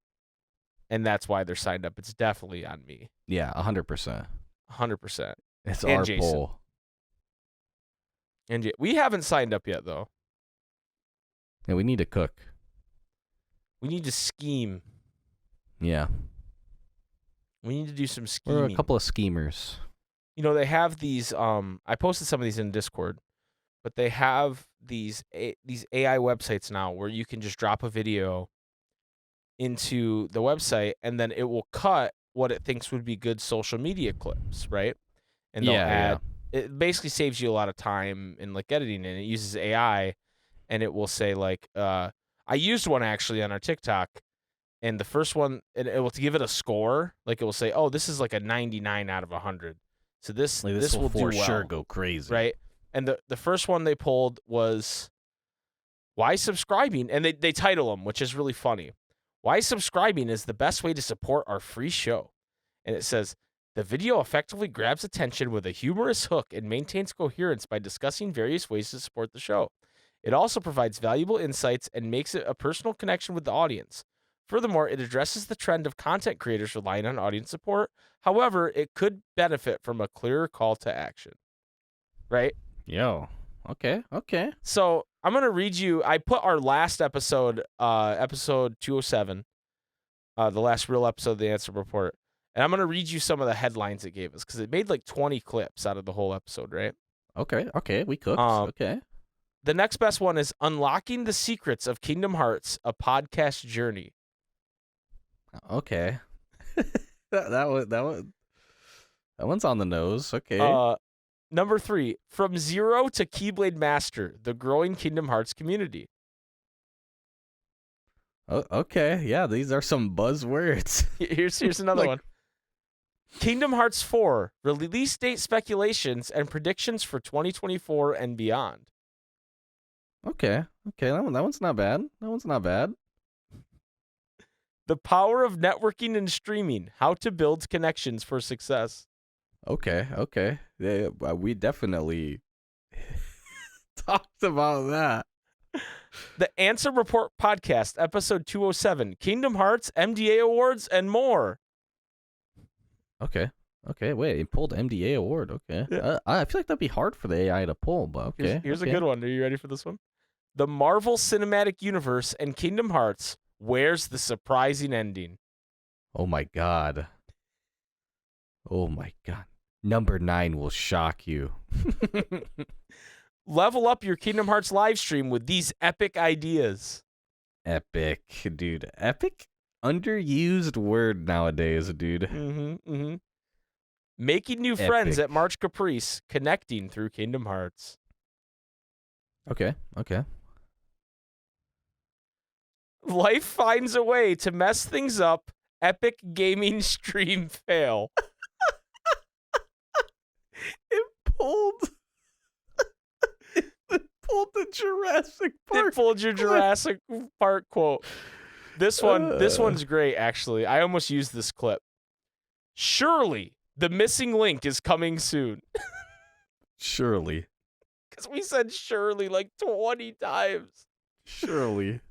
and that's why they're signed up. It's definitely on me. Yeah, 100%. 100%. It's And our Jason. poll. And we haven't signed up yet, though. Yeah, we need to cook. We need to scheme. Yeah. We need to do some scheming. We're a couple of schemers. You know, they have these. I posted some of these in Discord, but they have these AI websites now where you can just drop a video into the website, and then it will cut what it thinks would be good social media clips, right? And they'll add. It basically saves you a lot of time in like editing, and it uses AI, and it will say like, I used one actually on our TikTok, and the first one, it will give it a score, like it will say, oh, this is like a 99 out of 100. So this will for do well, sure go crazy, right? And the first one they pulled was why subscribing, and they title them, which is really funny. Why subscribing is the best way to support our free show. And it says, the video effectively grabs attention with a humorous hook and maintains coherence by discussing various ways to support the show. It also provides valuable insights and makes it a personal connection with the audience. Furthermore, it addresses the trend of content creators relying on audience support. However, it could benefit from a clearer call to action. Right? Yo. Okay. So I'm going to read you. I put our last episode, episode 207, the last real episode of the Ansem Report. And I'm going to read you some of the headlines it gave us because it made like 20 clips out of the whole episode, right? Okay. We cooked. Okay. The next best one is Unlocking the Secrets of Kingdom Hearts, a podcast journey. Okay. that one's on the nose. Okay. Number 3, From Zero to Keyblade Master, the growing Kingdom Hearts community. Oh, okay. Yeah, these are some buzzwords. Here's another one. Kingdom Hearts 4, release date speculations and predictions for 2024 and beyond. Okay. That one's not bad. The Power of Networking and Streaming, how to build connections for success. Okay. Yeah, we definitely talked about that. The Ansem Report Podcast, episode 207, Kingdom Hearts, MDA Awards, and more. Okay, wait, it pulled MDA award. Okay. Yeah. I feel like that'd be hard for the AI to pull, but okay. Here's a good one. Are you ready for this one? The Marvel Cinematic Universe and Kingdom Hearts, where's the surprising ending? Oh my god. Number 9 will shock you. Level up your Kingdom Hearts live stream with these epic ideas. Epic, dude. Epic? Underused word nowadays, dude. Mm-hmm. Making new friends at March Caprice, connecting through Kingdom Hearts. Okay. Life finds a way to mess things up. Epic gaming stream fail. It pulled the Jurassic Park. It pulled your Jurassic Park quote. This one's great, actually. I almost used this clip. Surely the missing link is coming soon. Surely. Because we said surely like 20 times. Surely.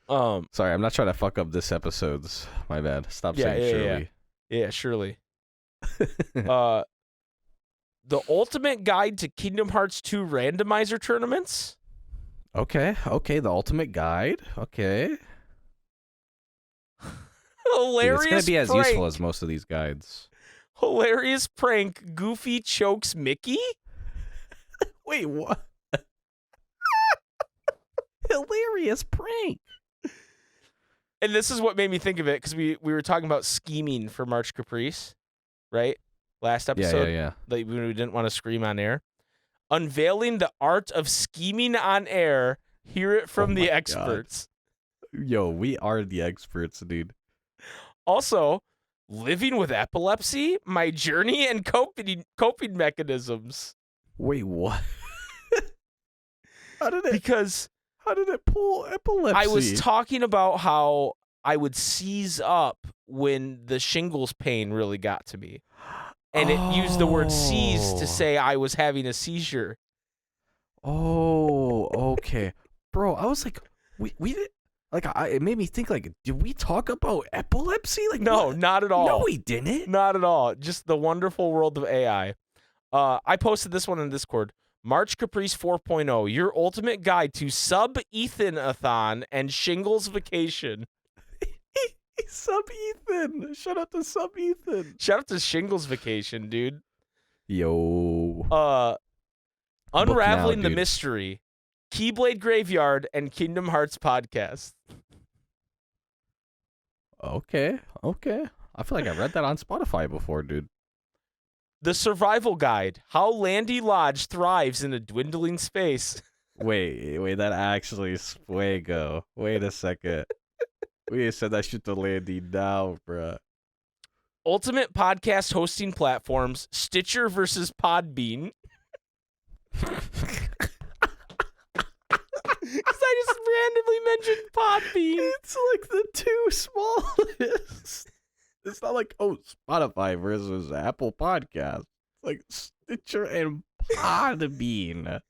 Sorry, I'm not trying to fuck up this episode's. My bad. Stop saying surely. Yeah, surely. The ultimate guide to Kingdom Hearts 2 randomizer tournaments. Okay, the ultimate guide. Okay. Hilarious. Dude, it's gonna be as prank. useful as most of these guides. Hilarious prank. Goofy chokes Mickey. Wait, what? Hilarious prank. And this is what made me think of it, because we were talking about scheming for March Caprice, right? Last episode. Yeah. Like we didn't want to scream on air. Unveiling the art of scheming on air. Hear it from the experts. God. Yo, we are the experts, dude. Also, living with epilepsy, my journey and coping mechanisms. Wait, what? How did it pull epilepsy? I was talking about how I would seize up when the shingles pain really got to me. And it used the word seize to say I was having a seizure. Oh, okay. Bro, I was like, we did. Like, it made me think, like, did we talk about epilepsy? Like, No, what? not at all. No, we didn't. Not at all. Just the wonderful world of AI. I posted this one in Discord. March Caprice 4.0, your ultimate guide to Sub-Ethan-a-thon and Shingles Vacation. Sub-Ethan. Shout out to Sub-Ethan. Shout out to Shingles Vacation, dude. Yo. Unraveling now, the dude. Mystery, Keyblade Graveyard, and Kingdom Hearts podcast. Okay. I feel like I read that on Spotify before, dude. The Survival Guide, how Landy Lodge thrives in a dwindling space. Wait, that actually is fuego. Wait a second. We ain't said that shit to Landy now, bruh. Ultimate podcast hosting platforms, Stitcher versus Podbean. Because I just randomly mentioned Podbean. It's like the two smallest. It's not like, oh, Spotify versus Apple Podcast. It's like Stitcher and Podbean.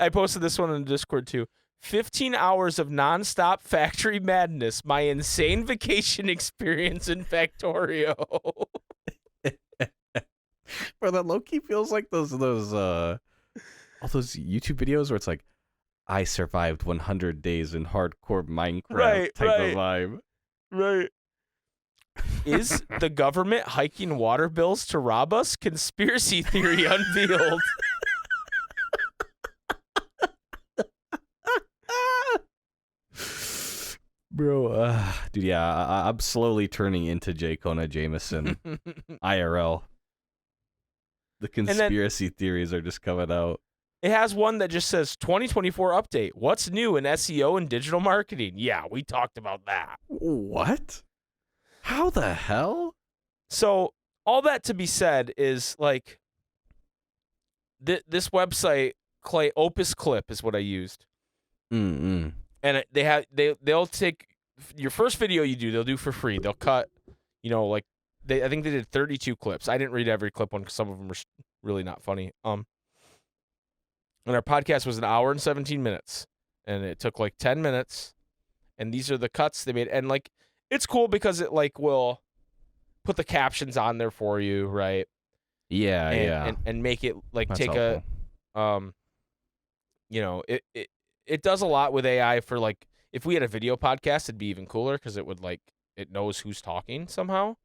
I posted this one in the Discord too. 15 hours of nonstop factory madness. My insane vacation experience in Factorio. Bro, that low-key feels like those all those YouTube videos where it's like, I survived 100 days in hardcore Minecraft type of vibe. Right. Is the government hiking water bills to rob us? Conspiracy theory unveiled. Bro, dude, yeah, I'm slowly turning into J. Kona Jameson IRL. The conspiracy theories are just coming out. It has one that just says 2024 update. What's new in SEO and digital marketing? Yeah, we talked about that. What? How the hell? So all that to be said is like this website, Opus Clip is what I used. Mm-mm. And they'll take your first video you do, they'll do for free. They'll cut, like I think they did 32 clips. I didn't read every clip one because some of them were really not funny. And our podcast was an hour and 17 minutes, and it took like 10 minutes. And these are the cuts they made, and like it's cool because it like will put the captions on there for you, right? Yeah, and make it like That's take helpful. It does a lot with AI for like if we had a video podcast, it'd be even cooler because it would like it knows who's talking somehow,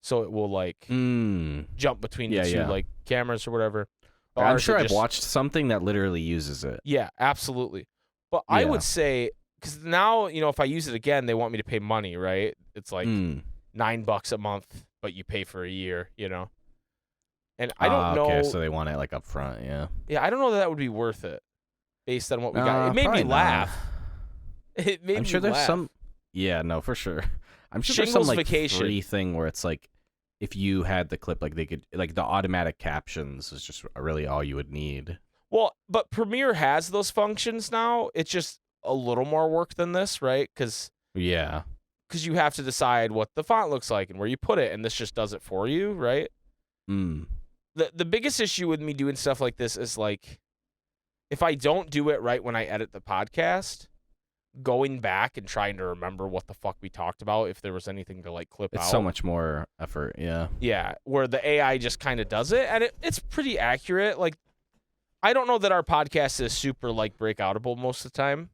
so it will like jump between the two like cameras or whatever. But I'm sure I've watched something that literally uses it. Yeah, absolutely. But I would say because now if I use it again, they want me to pay money, right? It's like $9 a month, but you pay for a year, And I don't know. Okay, so they want it like up front, yeah. Yeah, I don't know that would be worth it. Based on what we got. It made me probably laugh. It made I'm me sure there's laugh. some. Yeah, no, for sure. I'm sure Shingles there's some like Vacation. free thing where it's like if you had the clip, like they could like the automatic captions is just really all you would need. Well, but Premiere has those functions now. It's just a little more work than this, right? Because you have to decide what the font looks like and where you put it, and this just does it for you, right? The biggest issue with me doing stuff like this is like if I don't do it right when I edit the podcast, going back and trying to remember what the fuck we talked about, if there was anything to like clip out. It's so much more effort, yeah. Yeah, where the AI just kind of does it, and it's pretty accurate. Like, I don't know that our podcast is super like breakoutable most of the time,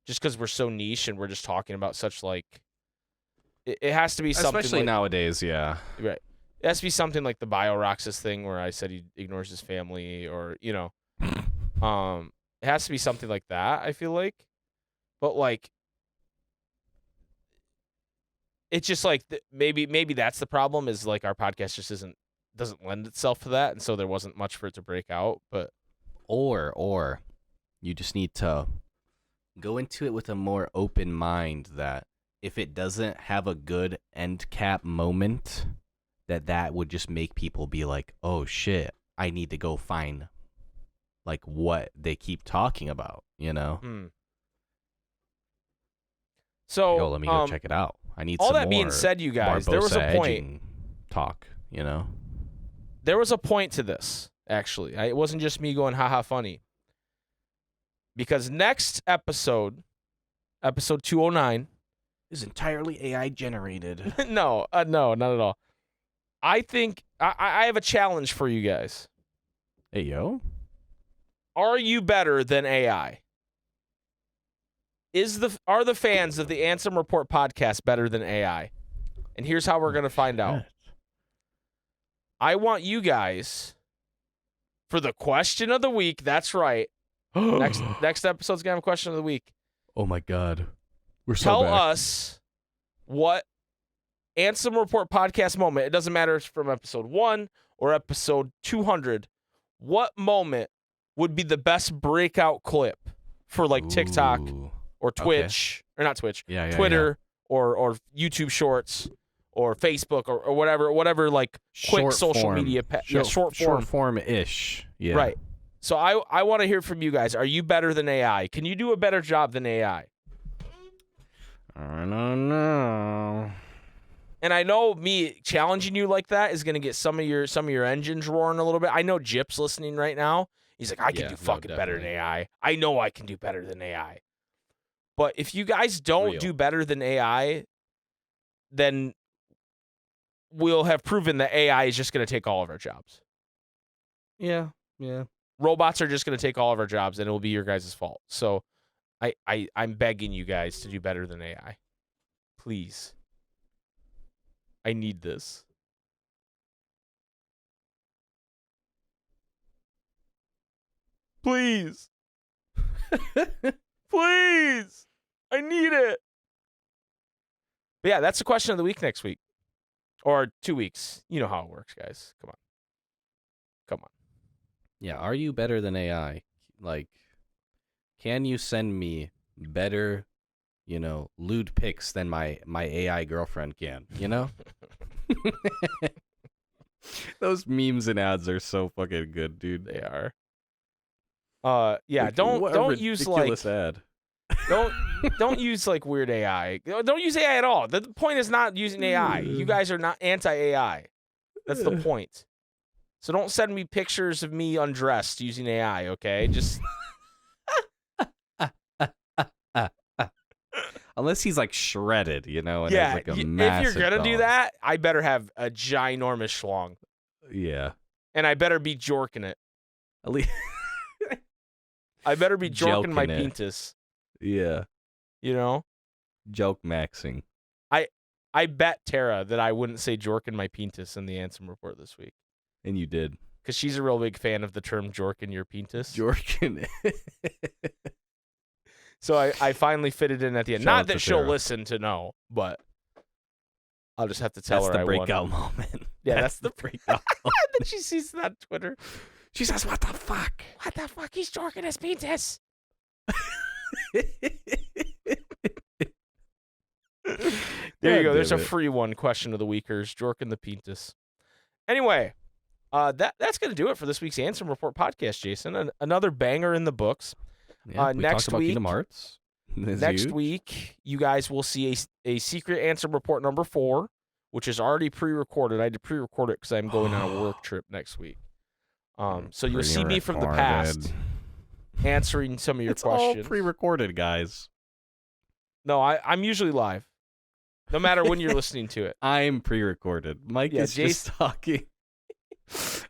just because we're so niche and we're just talking about such like. It has to be something. Especially like, nowadays, yeah. Right. It has to be something like the BioRoxas thing where I said he ignores his family, or it has to be something like that. I feel like, but like, it's just like maybe that's the problem. Is like our podcast just doesn't lend itself to that, and so there wasn't much for it to break out. But or you just need to go into it with a more open mind that if it doesn't have a good end cap moment, that would just make people be like, oh shit, I need to go find like what they keep talking about, So Yo, let me go check it out. I need all some that more being said, you guys, there was Barbosa a point. edging talk, There was a point to this, actually. It wasn't just me going, haha, funny. Because next episode, episode 209, is entirely AI generated. no, not at all. I think I have a challenge for you guys. Hey, yo. Are you better than AI? Are the fans of the Ansem Report podcast better than AI? And here's how we're going to find out. I want you guys, for the question of the week, that's right. Next episode's going to have a question of the week. Oh, my God. We're so Tell back. us what Ansem Report podcast moment, it doesn't matter if it's from episode 1 or episode 200, what moment would be the best breakout clip for like TikTok Ooh. or Twitch, or not Twitch, Yeah, Twitter or YouTube Shorts or Facebook or whatever like quick Short social form. media, short form. Short form-ish. Yeah. Right. So I want to hear from you guys. Are you better than AI? Can you do a better job than AI? I don't know. And I know me challenging you like that is going to get some of your engines roaring a little bit. I know Jip's listening right now. He's like, I can do fucking better than AI. I know I can do better than AI. But if you guys don't do better than AI, then we'll have proven that AI is just going to take all of our jobs. Yeah. Robots are just going to take all of our jobs, and it will be your guys' fault. So I'm begging you guys to do better than AI. Please. I need this. Please. Please. I need it. But yeah, that's the question of the week next week. Or 2 weeks. You know how it works, guys. Come on. Yeah, are you better than AI? Like, can you send me better, lewd pics than my AI girlfriend can, Those memes and ads are so fucking good, dude. They are. Yeah, Like, don't use like ad. don't use like weird AI. Don't use AI at all. The point is not using AI. You guys are not anti-AI. That's the point. So don't send me pictures of me undressed using AI, okay? Just Unless he's like shredded, and yeah. has like a If massive you're gonna do dong. that, I better have a ginormous schlong, Yeah. and I better be jorking it. At least I better be jorking my Joking it. penis. Yeah. Joke maxing. I bet Tara that I wouldn't say jorking my penis in the Ansem report this week. And you did. Because she's a real big fan of the term jorking your penis. Jorking. So I finally fit it in at the end. Shout Not out that to she'll Tara. listen to know, but I'll just have to tell That's her the I breakout won. moment. Yeah, that's the breakout. Then she sees that on Twitter. She says, "What the fuck? What the fuck? He's jorking his penis. There you go. There's a free one. Question of the weekers. Jorking the penis. Anyway, that's going to do it for this week's Ansem Report podcast, Jason. Another banger in the books. Yeah, we next talked about week- Kingdom Hearts. It's Next huge. week, you guys will see a secret Ansem Report number 4, which is already pre-recorded. I had to pre-record it because I'm going on a work trip next week. So you'll see me from the past answering some of your It's all questions. pre-recorded, guys. No, I'm usually live, no matter when you're listening to it. I'm pre-recorded. Mike Yeah, is just talking.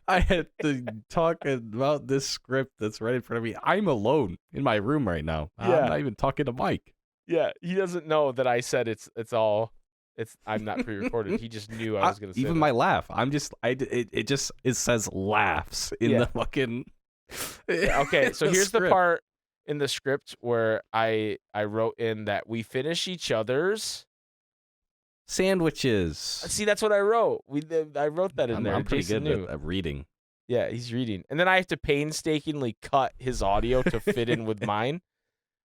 I had to talk about this script that's right in front of me. I'm alone in my room right now. Yeah. I'm not even talking to Mike. Yeah, he doesn't know that I said I'm not pre-recorded. He just knew I was going to say even that. my laugh. It says laughs in the fucking. Okay, so the here's the script. part in the script where I wrote in that we finish each other's. Sandwiches. See, that's what I wrote. I wrote that in there. I'm pretty Jason good knew. at reading. Yeah, he's reading. And then I have to painstakingly cut his audio to fit in with mine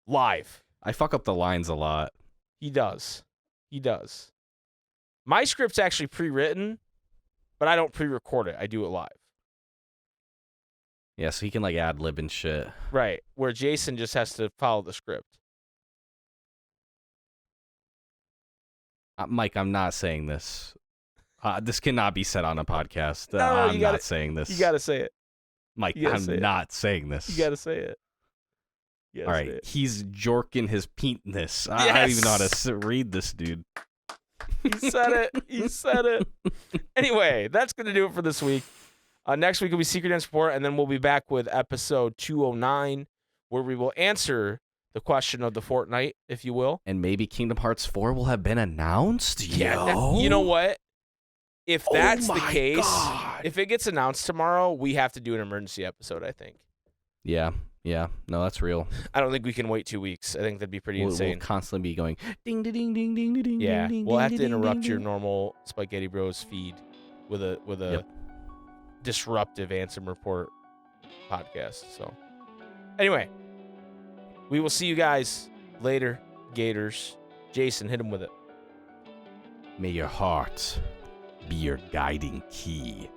live. I fuck up the lines a lot. He does. My script's actually pre-written, but I don't pre-record it. I do it live. Yeah, so he can like ad lib and shit. Right, where Jason just has to follow the script. Mike, I'm not saying this. This cannot be said on a podcast. No, I'm you gotta- not saying this. You got to say it. Mike, you gotta say I'm it. not saying this. You got to say it. Yes, All right, it- he's jorking his penis. I don't even know how to read this, dude. He said it. He said it. Anyway, that's going to do it for this week. Next week will be Secret Dance Report, and then we'll be back with episode 209, where we will answer the question of the fortnight, if you will. And maybe Kingdom Hearts 4 will have been announced? Yeah, you know what? If that's the my case, God. if it gets announced tomorrow, we have to do an emergency episode, I think. Yeah. No, that's real. I don't think we can wait 2 weeks. I think that'd be pretty We'll insane. constantly be going ding, ding, ding, ding, ding, ding, Yeah, ding, we'll have ding, to ding, interrupt ding, your ding. normal SpikeGhetti Bros feed with a Yep. disruptive Ansem Report podcast. So, anyway, we will see you guys later, Gators. Jason, hit him with it. May your heart be your guiding key.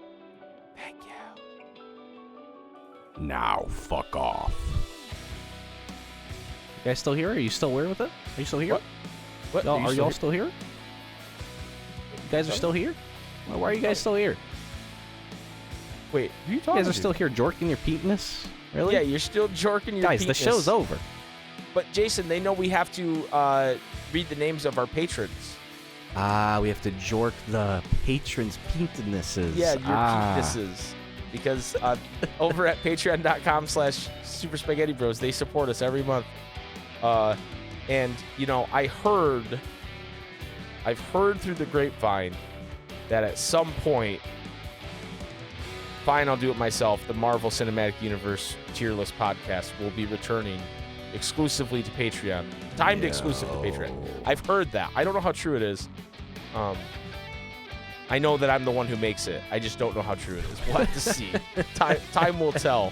Thank you. Now, fuck off. You guys still here? Are you still weird with it? Are you still here? What? Are y'all still here? You guys are still here? Why are you guys still here? Wait, who are you You talking guys are to? still here jorking your penis? Really? Yeah, you're still jorking your Guys, the penis. show's over. But Jason, they know we have to read the names of our patrons. We have to jork the patrons' penises. Yeah, your penises. Because over at patreon.com/Super Spaghetti Bros, they support us every month. And, you know, I've heard through the grapevine that at some point, fine, I'll do it myself, the Marvel Cinematic Universe tier list podcast will be returning exclusively to Patreon. Timed exclusive to Patreon. I've heard that. I don't know how true it is. I know that I'm the one who makes it. I just don't know how true it is. We'll have to see. Time will tell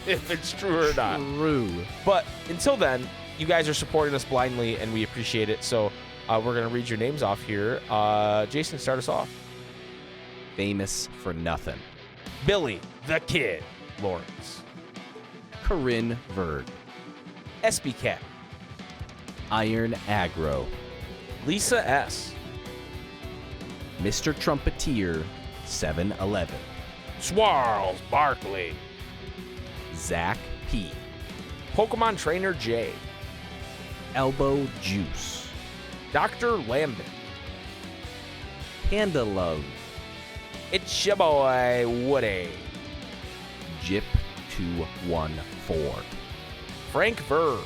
if it's true or not. True. But until then, you guys are supporting us blindly, and we appreciate it. So we're going to read your names off here. Jason, start us off. Famous for nothing. Billy the Kid Lawrence. Corinne Verg. SB Cat. Iron Aggro. Lisa S. Mr. Trumpeteer 711. Swarls Barkley. Zach P. Pokemon Trainer J. Elbow Juice. Dr. Lambert. Panda Love. It's your boy, Woody. Jip 214. Frank Verb.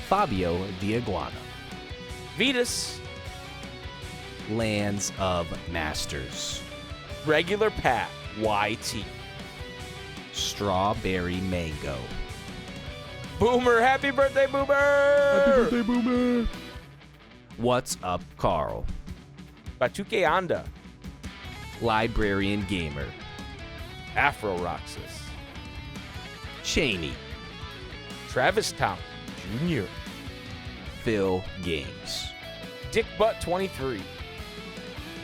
Fabio the Iguana. Vetus. Lands of Masters. Regular Pat. YT. Strawberry Mango. Boomer. Happy birthday, Boomer. Boomer. What's up, Carl? Batuke Anda. Librarian Gamer. Afro Roxas. Cheney. Travis Town Jr. Phil Games. Dick Butt 23.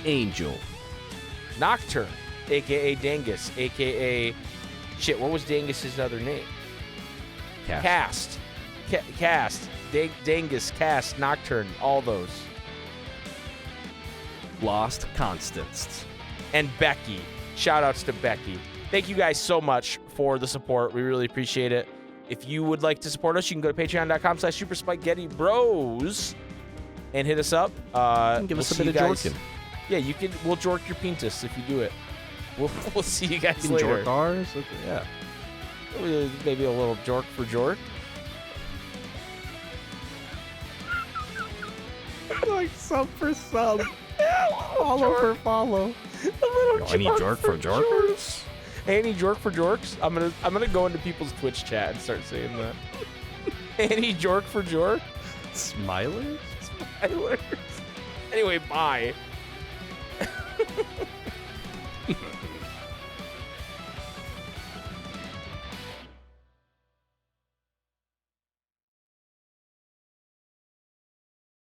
Angel. Nocturne, a.k.a. Dangus, a.k.a. Shit, what was Dangus's other name? Cast. Cast. Dangus, Cast, Nocturne, all those. Lost Constants. And Becky. Shout-outs to Becky. Thank you guys so much for the support. We really appreciate it. If you would like to support us, you can go to patreon.com/Super Spikegetti Bros and hit us up. Give us a see bit you of guys. jorking. Yeah, you can. We'll jork your penis if you do it. We'll see you guys You can later. jork ours? Yeah. Maybe a little jork for jork. Like sub for sub. Follow for follow. Any jork for jorkers? Hey, any jork for jorks? I'm gonna go into people's Twitch chat and start saying that. Any jork for jork? Smilers? Anyway, bye.